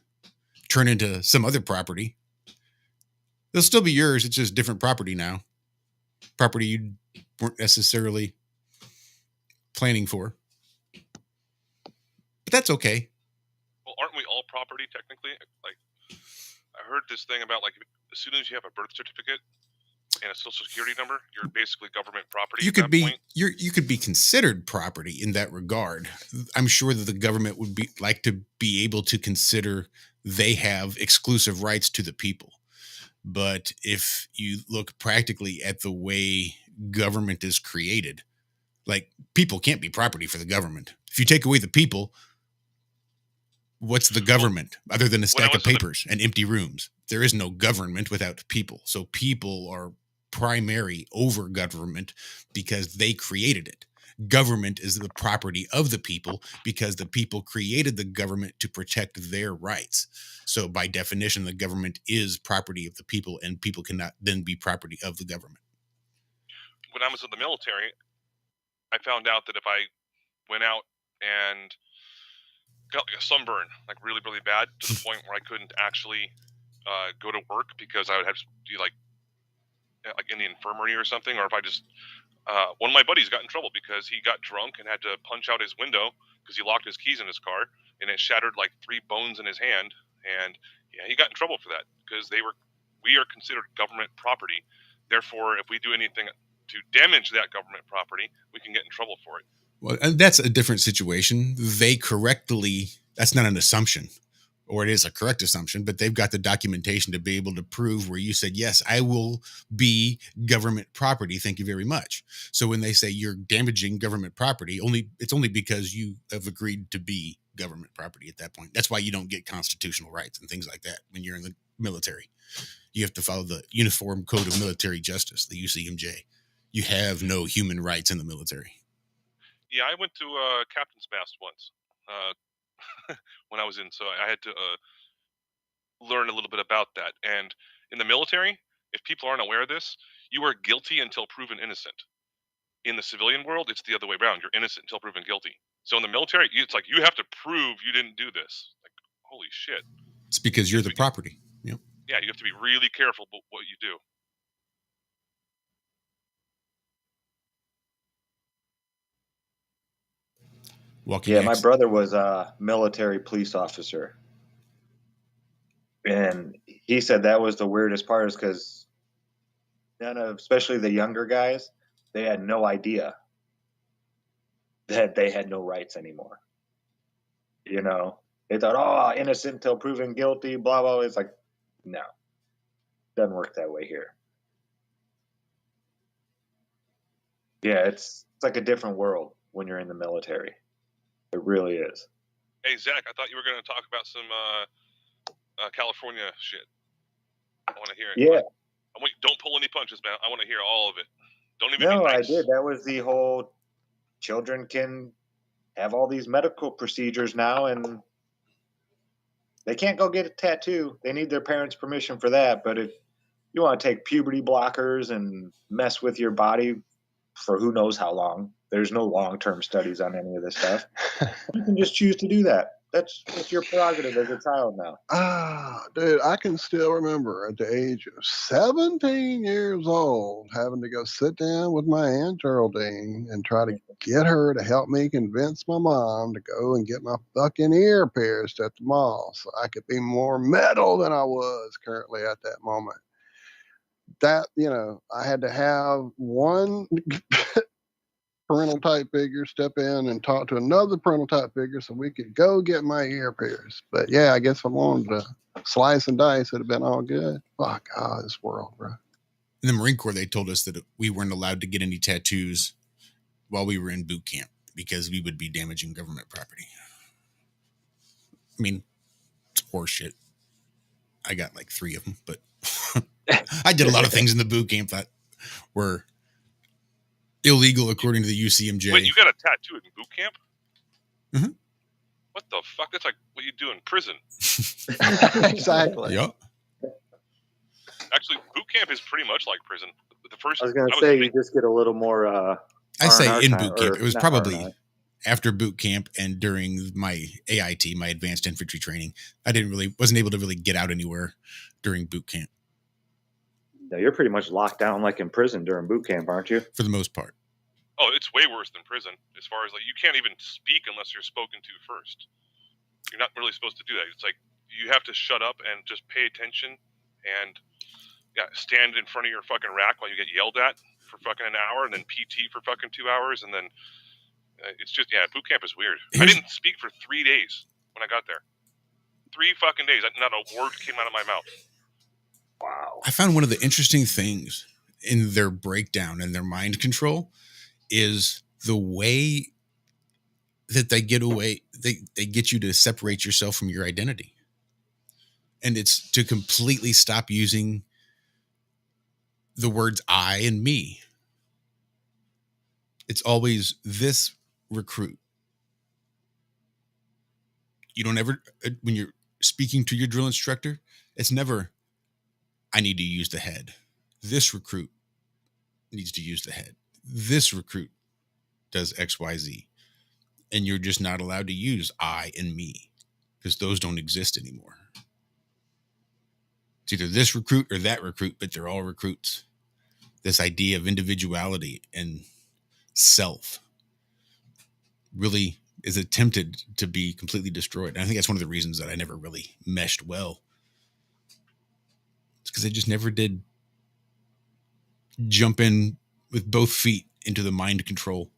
[SPEAKER 10] turn into some other property, it'll still be yours. It's just different property now. Property you weren't necessarily planning for. But that's okay.
[SPEAKER 2] Well, aren't we all property technically? Like, I heard this thing about, like, as soon as you have a birth certificate and a social security number, you're basically government property.
[SPEAKER 10] You could be you could be considered property in that regard. I'm sure that the government would like to be able to consider they have exclusive rights to the people. But if you look practically at the way government is created, like, people can't be property for the government. If you take away the people, what's the government other than a stack of papers and empty rooms? There is no government without people. So people are primary over government because they created it. government is the property of the people because the people created the government to protect their rights. So by definition, the government is property of the people, and people cannot then be property of the government.
[SPEAKER 2] When I was in the military, I found out that if I went out and got like a sunburn, like really, really bad, to the point where I couldn't actually go to work because I would have to do like in the infirmary or something, or if I just one of my buddies got in trouble because he got drunk and had to punch out his window because he locked his keys in his car, and it shattered like 3 bones in his hand, and yeah, he got in trouble for that because we are considered government property. Therefore, if we do anything to damage that government property, we can get in trouble for it.
[SPEAKER 10] Well, and that's a different situation. That's not an assumption, or it is a correct assumption, but they've got the documentation to be able to prove where you said, yes, I will be government property. Thank you very much. So when they say you're damaging government property, it's only because you have agreed to be government property at that point. That's why you don't get constitutional rights and things like that when you're in the military. You have to follow the Uniform Code of Military Justice, the UCMJ. You have no human rights in the military.
[SPEAKER 2] Yeah, I went to captain's mast once when I was in, so I had to learn a little bit about that. And in the military, if people aren't aware of this, you are guilty until proven innocent. In the civilian world, it's the other way around. You're innocent until proven guilty. So in the military, it's like you have to prove you didn't do this. Like, holy shit.
[SPEAKER 10] It's because you're the property. Yep.
[SPEAKER 2] Yeah, you have to be really careful about what you do.
[SPEAKER 12] My brother was a military police officer. And he said that was the weirdest part, is because especially the younger guys, they had no idea that they had no rights anymore. You know, they thought, innocent until proven guilty, blah, blah. It's like, no, doesn't work that way here. Yeah, it's like a different world when you're in the military. It really is.
[SPEAKER 2] Hey, Zach, I thought you were going to talk about some California shit. I want to hear it.
[SPEAKER 12] Yeah.
[SPEAKER 2] Don't pull any punches, man. I want to hear all of it. Don't even
[SPEAKER 12] No,
[SPEAKER 2] be nice.
[SPEAKER 12] I did. That was the whole children can have all these medical procedures now, and they can't go get a tattoo. They need their parents' permission for that. But if you want to take puberty blockers and mess with your body for who knows how long, there's no long-term studies on any of this stuff. You can just choose to do that. That's your prerogative as a child now.
[SPEAKER 11] Dude, I can still remember at the age of 17 years old having to go sit down with my Aunt Geraldine and try to get her to help me convince my mom to go and get my fucking ear pierced at the mall so I could be more metal than I was currently at that moment. That, I had to have one parental type figure step in and talk to another parental type figure so we could go get my ear pierced. But yeah, I guess if I wanted to slice and dice, it'd have been all good. Fuck, this world, bro.
[SPEAKER 10] In the Marine Corps, they told us that we weren't allowed to get any tattoos while we were in boot camp because we would be damaging government property. I mean, it's horseshit. I got like 3 of them, but I did a lot of things in the boot camp that were illegal according to the UCMJ.
[SPEAKER 2] Wait, you got a tattoo in boot camp?
[SPEAKER 10] Mm-hmm.
[SPEAKER 2] What the fuck? That's like what you do in prison.
[SPEAKER 11] Exactly.
[SPEAKER 10] Yep.
[SPEAKER 2] Actually, boot camp is pretty much like prison.
[SPEAKER 12] I was going to say, you just get a little more
[SPEAKER 10] I say in boot camp. It was probably
[SPEAKER 12] R&R.
[SPEAKER 10] after boot camp and during my AIT, my advanced infantry training. I wasn't able to really get out anywhere during boot camp.
[SPEAKER 12] No, you're pretty much locked down like in prison during boot camp, aren't you?
[SPEAKER 10] For the most part.
[SPEAKER 2] Oh, it's way worse than prison. As far as you can't even speak unless you're spoken to first. You're not really supposed to do that. It's like you have to shut up and just pay attention and stand in front of your fucking rack while you get yelled at for fucking an hour, and then PT for fucking 2 hours, and then it's just boot camp is weird. I didn't speak for 3 days when I got there. 3 fucking days. Not a word came out of my mouth.
[SPEAKER 12] Wow.
[SPEAKER 10] I found one of the interesting things in their breakdown and their mind control is the way that they get away. They get you to separate yourself from your identity. And it's to completely stop using the words I and me. It's always this recruit. You don't ever, when you're speaking to your drill instructor, it's never, I need to use the head. This recruit needs to use the head. This recruit does X, Y, Z. And you're just not allowed to use I and me because those don't exist anymore. It's either this recruit or that recruit, but they're all recruits. This idea of individuality and self really is attempted to be completely destroyed. And I think that's one of the reasons that I never really meshed well. It's because I just never did jump in with both feet into the mind control.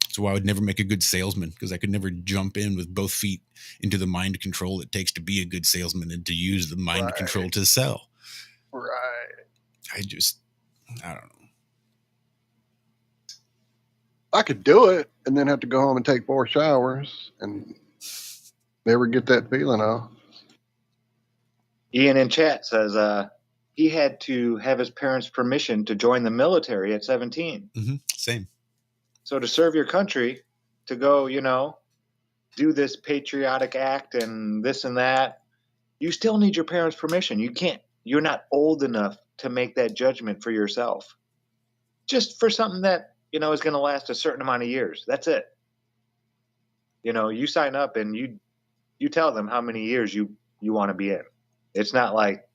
[SPEAKER 10] That's why I would never make a good salesman, because I could never jump in with both feet into the mind control it takes to be a good salesman and to use the mind control to sell.
[SPEAKER 11] Right.
[SPEAKER 10] I don't know.
[SPEAKER 11] I could do it and then have to go home and take 4 showers and never get that feeling off.
[SPEAKER 12] Ian in chat says he had to have his parents' permission to join the military at 17.
[SPEAKER 10] Mm-hmm. Same.
[SPEAKER 12] So to serve your country, to go, do this patriotic act and this and that, you still need your parents' permission. You're not old enough to make that judgment for yourself. Just for something that, is going to last a certain amount of years. That's it. You sign up and you tell them how many years you want to be in. It's not like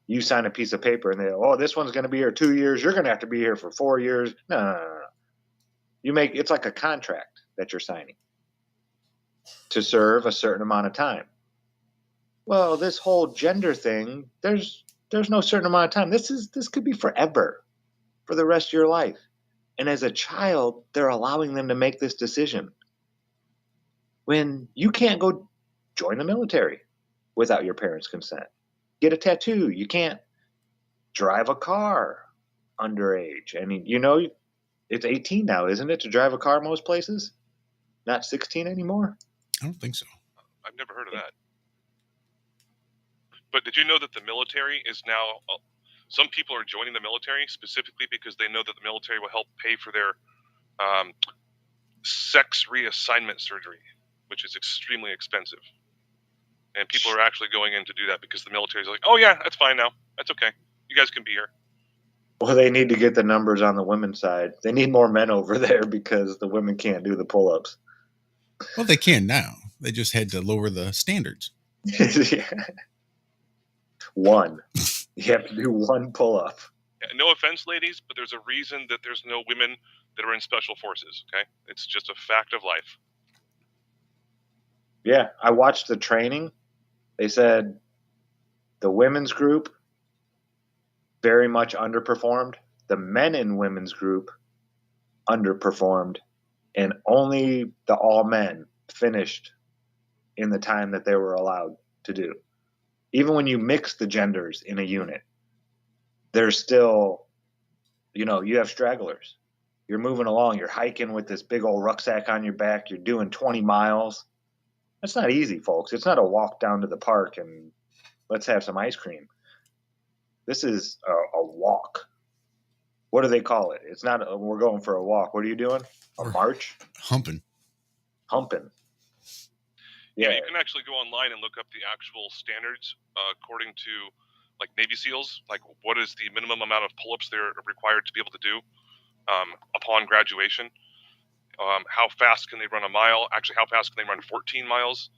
[SPEAKER 12] you sign a piece of paper and they, this one's going to be here 2 years. You're going to have to be here for 4 years. No. It's like a contract that you're signing to serve a certain amount of time. Well, this whole gender thing, there's no certain amount of time. This could be forever, for the rest of your life. And as a child, they're allowing them to make this decision. When you can't go join the military without your parents' consent. Get a tattoo. You can't drive a car underage. I mean, it's 18 now, isn't it, to drive a car most places? Not 16 anymore?
[SPEAKER 10] I don't think so.
[SPEAKER 2] I've never heard of that. But did you know that the military is now, some people are joining the military specifically because they know that the military will help pay for their sex reassignment surgery, which is extremely expensive. And people are actually going in to do that because the military is like, oh yeah, that's fine now. That's okay. You guys can be here.
[SPEAKER 12] Well, they need to get the numbers on the women's side. They need more men over there because the women can't do the pull-ups.
[SPEAKER 10] Well, they can now. They just had to lower the standards.
[SPEAKER 12] Yeah. One. You have to do one pull-up.
[SPEAKER 2] Yeah, no offense, ladies, but there's a reason that there's no women that are in special forces, okay? It's just a fact of life.
[SPEAKER 12] Yeah, I watched the training. They said the women's group very much underperformed. The men in women's group underperformed. And only the all men finished in the time that they were allowed to do. Even when you mix the genders in a unit, there's still, you have stragglers. You're moving along. You're hiking with this big old rucksack on your back. You're doing 20 miles. That's not easy, folks. It's not a walk down to the park and let's have some ice cream. This is a walk. What do they call it? It's not we're going for a walk. What are you doing? A march?
[SPEAKER 10] Humping.
[SPEAKER 2] Yeah, you can actually go online and look up the actual standards according to like Navy SEALs, like what is the minimum amount of pull-ups they're required to be able to do upon graduation. How fast can they run a mile? Actually, how fast can they run 14 miles?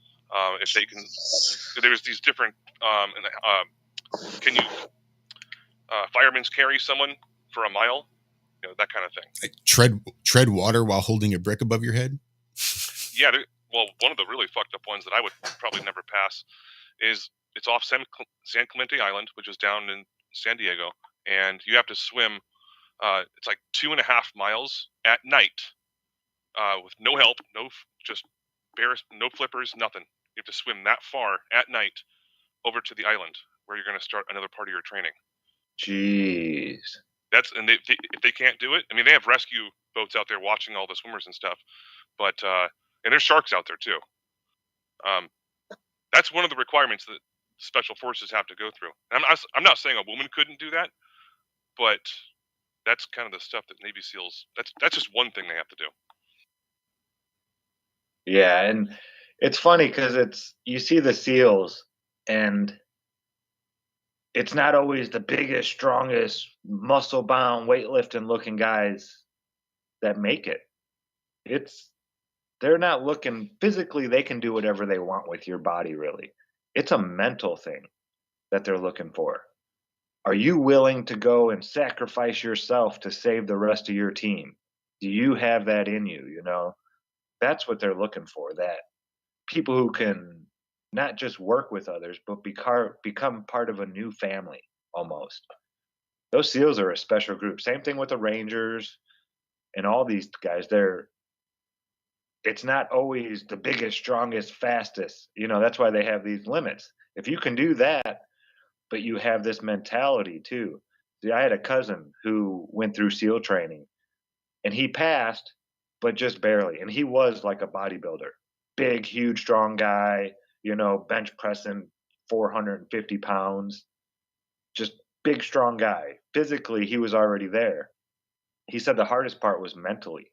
[SPEAKER 2] If they can, there's these different. Can you fireman's carry someone for a mile? That kind of thing.
[SPEAKER 10] Like tread water while holding a brick above your head.
[SPEAKER 2] Yeah. Well, one of the really fucked up ones that I would probably never pass is it's off San Clemente Island, which is down in San Diego, and you have to swim. It's like 2.5 miles at night with no help, just bears, no flippers, nothing. You have to swim that far at night over to the island where you're going to start another part of your training.
[SPEAKER 12] Jeez.
[SPEAKER 2] If they can't do it, I mean, they have rescue boats out there watching all the swimmers and stuff, but and there's sharks out there too. That's one of the requirements that special forces have to go through. And I'm not saying a woman couldn't do that, but that's kind of the stuff that Navy SEALs. That's just one thing they have to do.
[SPEAKER 9] Yeah, and it's funny because you see the SEALs, and it's not always the biggest, strongest, muscle-bound, weightlifting-looking guys that make it. They're not looking physically. They can do whatever they want with your body. Really, it's a mental thing that they're looking for. Are you willing to go and sacrifice yourself to save the rest of your team? Do you have that in you? You know, that's what they're looking for. That people who can not just work with others, but become part of a new family almost. Those SEALs are a special group. Same thing with the Rangers and all these guys. It's not always the biggest, strongest, fastest. You know, that's why they have these limits. If you can do that, but you have this mentality too. See, I had a cousin who went through SEAL training and he passed, but just barely. And he was like a bodybuilder, big, huge, strong guy, you know, bench pressing 450 pounds, just big, strong guy. Physically, he was already there. He said the hardest part was mentally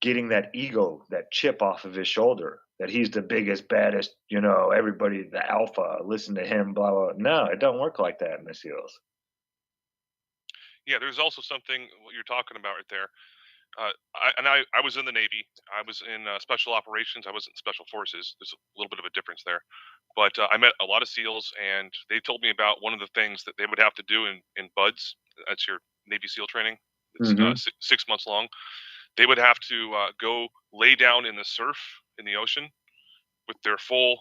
[SPEAKER 9] getting that ego, that chip off of his shoulder, that he's the biggest, baddest, you know, everybody, the alpha, listen to him, blah, blah. No, it don't work like that in the SEALs.
[SPEAKER 2] Yeah, there's also something what you're talking about right there. I was in the Navy. I was in special operations. I was in special forces. There's a little bit of a difference there. But I met a lot of SEALs, and they told me about one of the things that they would have to do in BUDS. That's your Navy SEAL training. It's 6 months long. They would have to go lay down in the surf in the ocean with their full,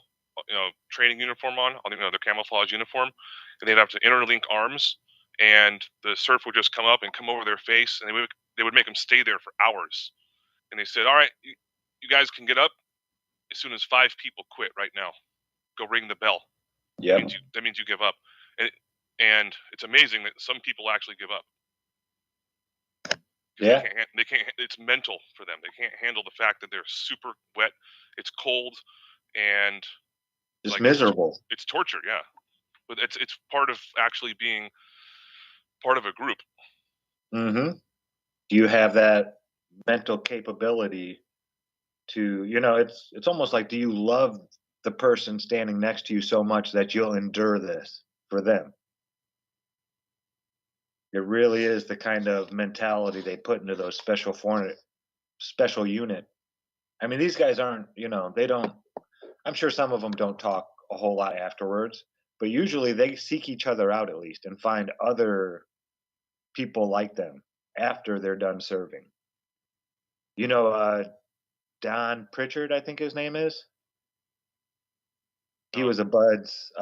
[SPEAKER 2] training uniform on, their camouflage uniform, and they'd have to interlink arms, and the surf would just come up and come over their face, and they would make them stay there for hours. And they said, "All right, you guys can get up as soon as 5 people quit right now. Go ring the bell.
[SPEAKER 9] Yeah,
[SPEAKER 2] that means you give up." And it's amazing that some people actually give up.
[SPEAKER 9] Yeah.
[SPEAKER 2] They can't. It's mental for them. They can't handle the fact that they're super wet. It's cold, and
[SPEAKER 9] just miserable.
[SPEAKER 2] It's torture, yeah. But it's part of actually being part of a group.
[SPEAKER 9] Mm-hmm. Do you have that mental capability to, it's almost like, do you love the person standing next to you so much that you'll endure this for them? It really is the kind of mentality they put into those special unit. I mean, these guys aren't, they don't, I'm sure some of them don't talk a whole lot afterwards, but usually they seek each other out at least and find other people like them after they're done serving. Don Pritchard, I think his name is. He was a BUDS.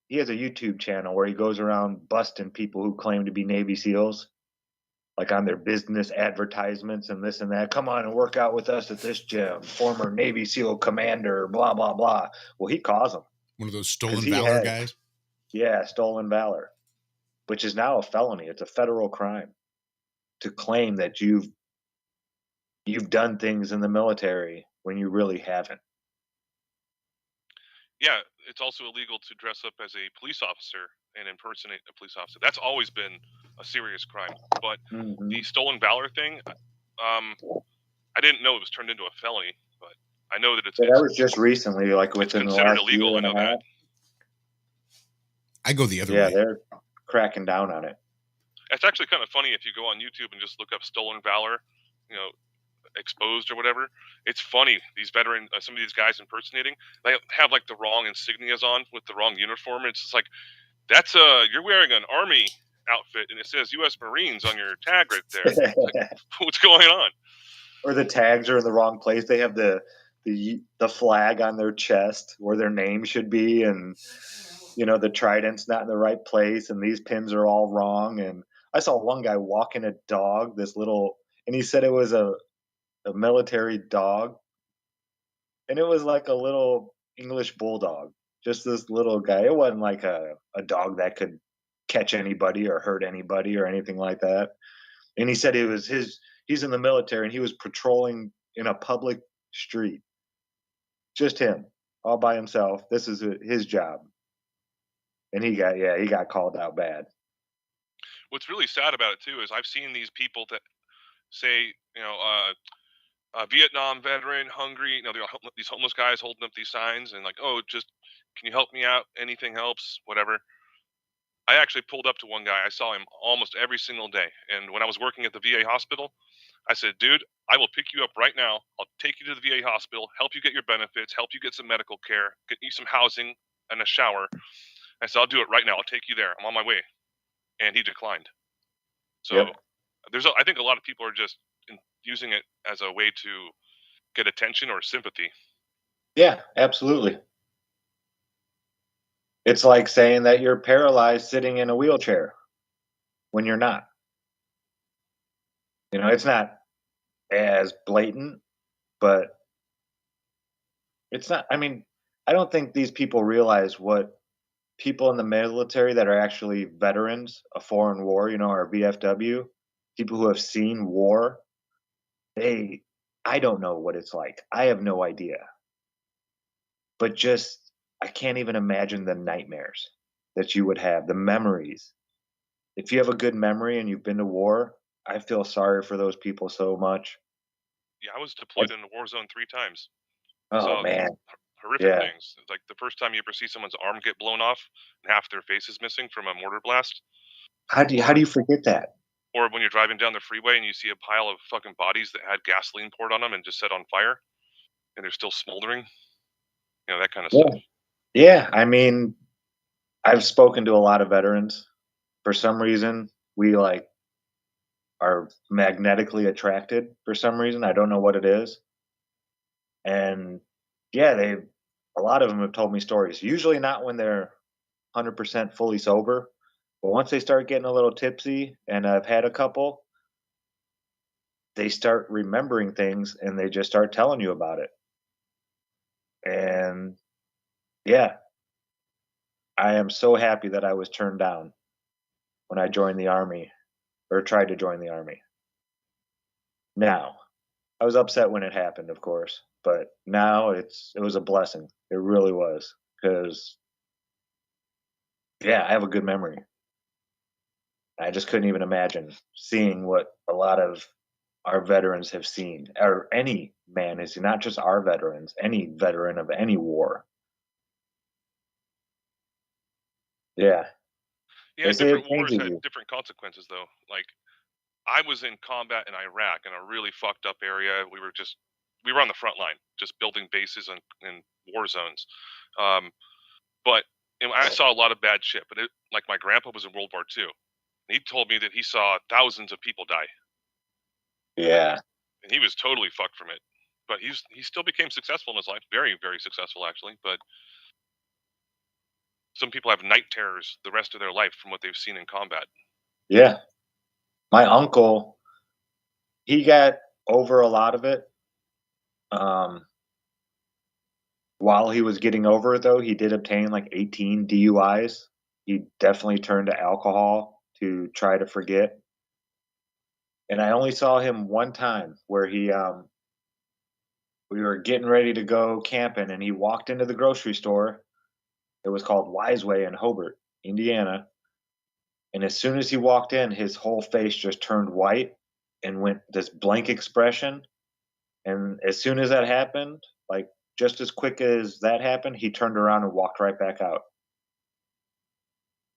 [SPEAKER 9] He has a YouTube channel where he goes around busting people who claim to be Navy SEALs, like on their business advertisements and this and that. Come on and work out with us at this gym. Former Navy SEAL commander, blah, blah, blah. Well, he calls them.
[SPEAKER 10] One of those stolen valor guys?
[SPEAKER 9] Yeah, stolen valor, which is now a felony. It's a federal crime to claim that you've done things in the military when you really haven't.
[SPEAKER 2] Yeah, it's also illegal to dress up as a police officer and impersonate a police officer. That's always been a serious crime. But the stolen valor thing, I didn't know it was turned into a felony, but I know that
[SPEAKER 9] that was just recently, like within the last
[SPEAKER 2] illegal.
[SPEAKER 9] year and a half.
[SPEAKER 10] I go the other way.
[SPEAKER 9] Yeah, they're cracking down on it.
[SPEAKER 2] It's actually kind of funny if you go on YouTube and just look up stolen valor, exposed or whatever. It's funny. These veteran, some of these guys impersonating, they have like the wrong insignias on with the wrong uniform. It's just like, that's you're wearing an army outfit and it says U.S. Marines on your tag right there. Like, what's going on?
[SPEAKER 9] Or the tags are in the wrong place. They have the flag on their chest where their name should be, and the trident's not in the right place, and these pins are all wrong. And I saw one guy walking a dog, and he said it was a military dog, and it was like a little English bulldog, just this little guy. It wasn't like a dog that could catch anybody or hurt anybody or anything like that. And he said he's in the military and he was patrolling in a public street, just him, all by himself. This is his job, and he got called out bad.
[SPEAKER 2] what's really sad about it too is I've seen these people that say, Vietnam veteran, hungry, these homeless guys holding up these signs and like, oh, just can you help me out? Anything helps, whatever. I actually pulled up to one guy. I saw him almost every single day. And when I was working at the VA hospital, I said, dude, I will pick you up right now. I'll take you to the VA hospital, help you get your benefits, help you get some medical care, get you some housing and a shower. I said, I'll do it right now. I'll take you there. I'm on my way. And he declined. So
[SPEAKER 9] Yep.
[SPEAKER 2] I think a lot of people are just using it as a way to get attention or sympathy.
[SPEAKER 9] Yeah, absolutely. It's like saying that you're paralyzed sitting in a wheelchair when you're not. It's not as blatant, but it's not. I mean, I don't think these people realize what people in the military that are actually veterans of foreign war, or VFW, people who have seen war, I don't know what it's like. I have no idea. But I can't even imagine the nightmares that you would have, the memories. If you have a good memory and you've been to war, I feel sorry for those people so much.
[SPEAKER 2] Yeah, I was deployed in a war zone 3 times.
[SPEAKER 9] Oh, man.
[SPEAKER 2] Horrific
[SPEAKER 9] Yeah.
[SPEAKER 2] things. It's like the first time you ever see someone's arm get blown off and half their face is missing from a mortar blast.
[SPEAKER 9] How do you forget that?
[SPEAKER 2] Or when you're driving down the freeway and you see a pile of fucking bodies that had gasoline poured on them and just set on fire, and they're still smoldering. That kind of stuff.
[SPEAKER 9] Yeah, I mean, I've spoken to a lot of veterans. For some reason, we are magnetically attracted for some reason. I don't know what it is. And yeah, a lot of them have told me stories. Usually not when they're 100% fully sober, but once they start getting a little tipsy, and I've had a couple, they start remembering things and they just start telling you about it. And yeah, I am so happy that I was turned down when I joined the Army, or tried to join the Army. Now, I was upset when it happened, of course, but now it was a blessing. It really was, because yeah, I have a good memory. I just couldn't even imagine seeing what a lot of our veterans have seen, or any man is, not just our veterans, any veteran of any war. Yeah.
[SPEAKER 2] Yeah,
[SPEAKER 9] They say
[SPEAKER 2] different
[SPEAKER 9] it
[SPEAKER 2] wars
[SPEAKER 9] changes
[SPEAKER 2] had
[SPEAKER 9] you.
[SPEAKER 2] different consequences, though. Like, I was in combat in Iraq in a really fucked up area. We were on the front line, just building bases in war zones. But I saw a lot of bad shit. But like my grandpa was in World War II. And he told me that he saw thousands of people die.
[SPEAKER 9] Yeah.
[SPEAKER 2] And he was totally fucked from it. But he still became successful in his life. Very, very successful, actually. But some people have night terrors the rest of their life from what they've seen in combat.
[SPEAKER 9] Yeah. My uncle, he got over a lot of it. While he was getting over it, though, he did obtain like 18 DUIs. He definitely turned to alcohol to try to forget. And I only saw him one time where we were getting ready to go camping, and he walked into the grocery store. It was called Wiseway in Hobart, Indiana. And as soon as he walked in, his whole face just turned white and went this blank expression. And as soon as that happened, like just as quick as that happened, he turned around and walked right back out.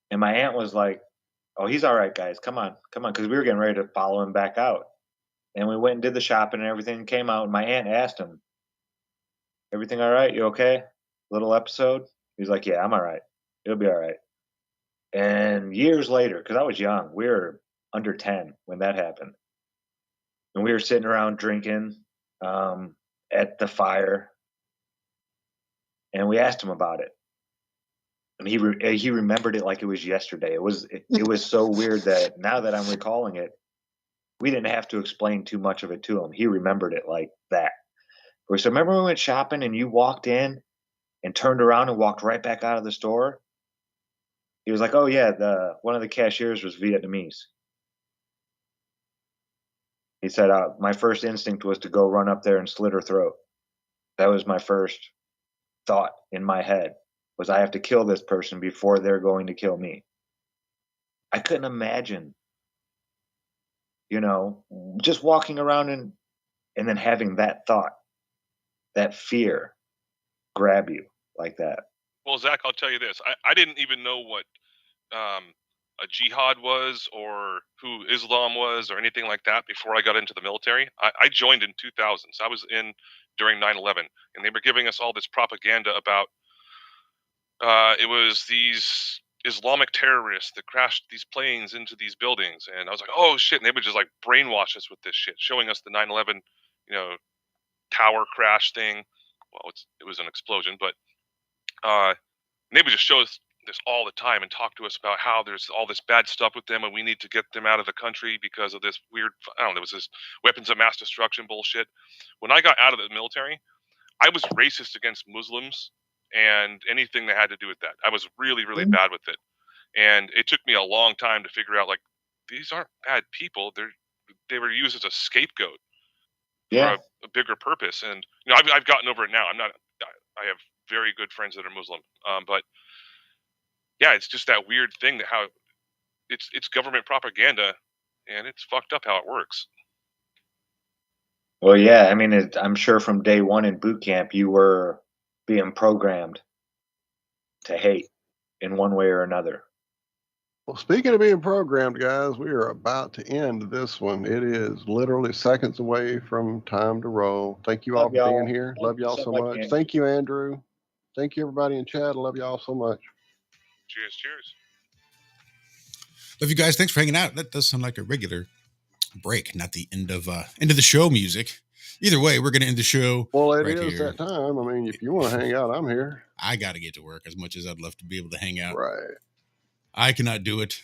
[SPEAKER 9] And my aunt was like, "Oh, he's all right, guys. Come on, because we were getting ready to follow him back out." And we went and did the shopping and everything. Came out, and my aunt asked him, "Everything all right? You okay? Little episode?" He's like, "Yeah, I'm all right. It'll be all right." And years later, because I was young, we were under 10 when that happened, and we were sitting around drinking at the fire, and we asked him about it, and he remembered it like it was yesterday. It was so weird that now that I'm recalling it, we didn't have to explain too much of it to him. He remembered it like that. So remember when we went shopping and you walked in and turned around and walked right back out of the store? He was like, "Oh yeah, one of the cashiers was Vietnamese." He said, "My first instinct was to go run up there and slit her throat. That was my first thought in my head, was I have to kill this person before they're going to kill me." I couldn't imagine You know, just walking around and then having that thought, that fear grab you like that.
[SPEAKER 2] Well, Zach, I'll tell you this. I didn't even know what a jihad was or who Islam was or anything like that before I got into the military. I joined in 2000. So I was in during 9/11, and they were giving us all this propaganda about it was these Islamic terrorists that crashed these planes into these buildings. And I was like, oh, shit. And they would just like brainwash us with this shit, showing us the 9/11, tower crash thing. Well, it was an explosion, but they would just show us this all the time and talk to us about how there's all this bad stuff with them and we need to get them out of the country because of this weird, there was this weapons of mass destruction bullshit. When I got out of the military, I was racist against Muslims and anything that had to do with that. I was really, really bad with it. And it took me a long time to figure out, like, these aren't bad people. They were used as a scapegoat for a bigger purpose. And, I've gotten over it now. I have very good friends that are Muslim. But yeah, it's just that weird thing that how it's government propaganda and it's fucked up how it works.
[SPEAKER 9] Well, yeah, I mean, I'm sure from day one in boot camp, you were being programmed to hate in one way or another.
[SPEAKER 11] Well, speaking of being programmed, guys, we are about to end this one. It is literally seconds away from time to roll. Thank you all for being here. Love y'all so much. Thank you, Andrew. Thank you, everybody in chat. I love y'all so much.
[SPEAKER 2] Cheers.
[SPEAKER 10] Love you guys. Thanks for hanging out. That does sound like a regular break, not the end of the show music. Either way, we're going to end the show.
[SPEAKER 11] Well, it
[SPEAKER 10] right
[SPEAKER 11] is
[SPEAKER 10] here.
[SPEAKER 11] that time. I mean, if you want to hang out, I'm here.
[SPEAKER 10] I got to get to work as much as I'd love to be able to hang out.
[SPEAKER 11] Right.
[SPEAKER 10] I cannot do it.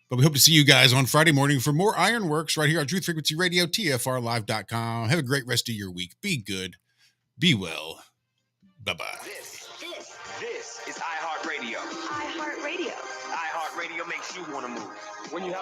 [SPEAKER 10] But we hope to see you guys on Friday morning for more Ironworx right here on Truth Frequency Radio, TFRlive.com. Have a great rest of your week. Be good. Be well. Bye-bye.
[SPEAKER 22] This is iHeartRadio. iHeartRadio. iHeartRadio makes you want to move. When you have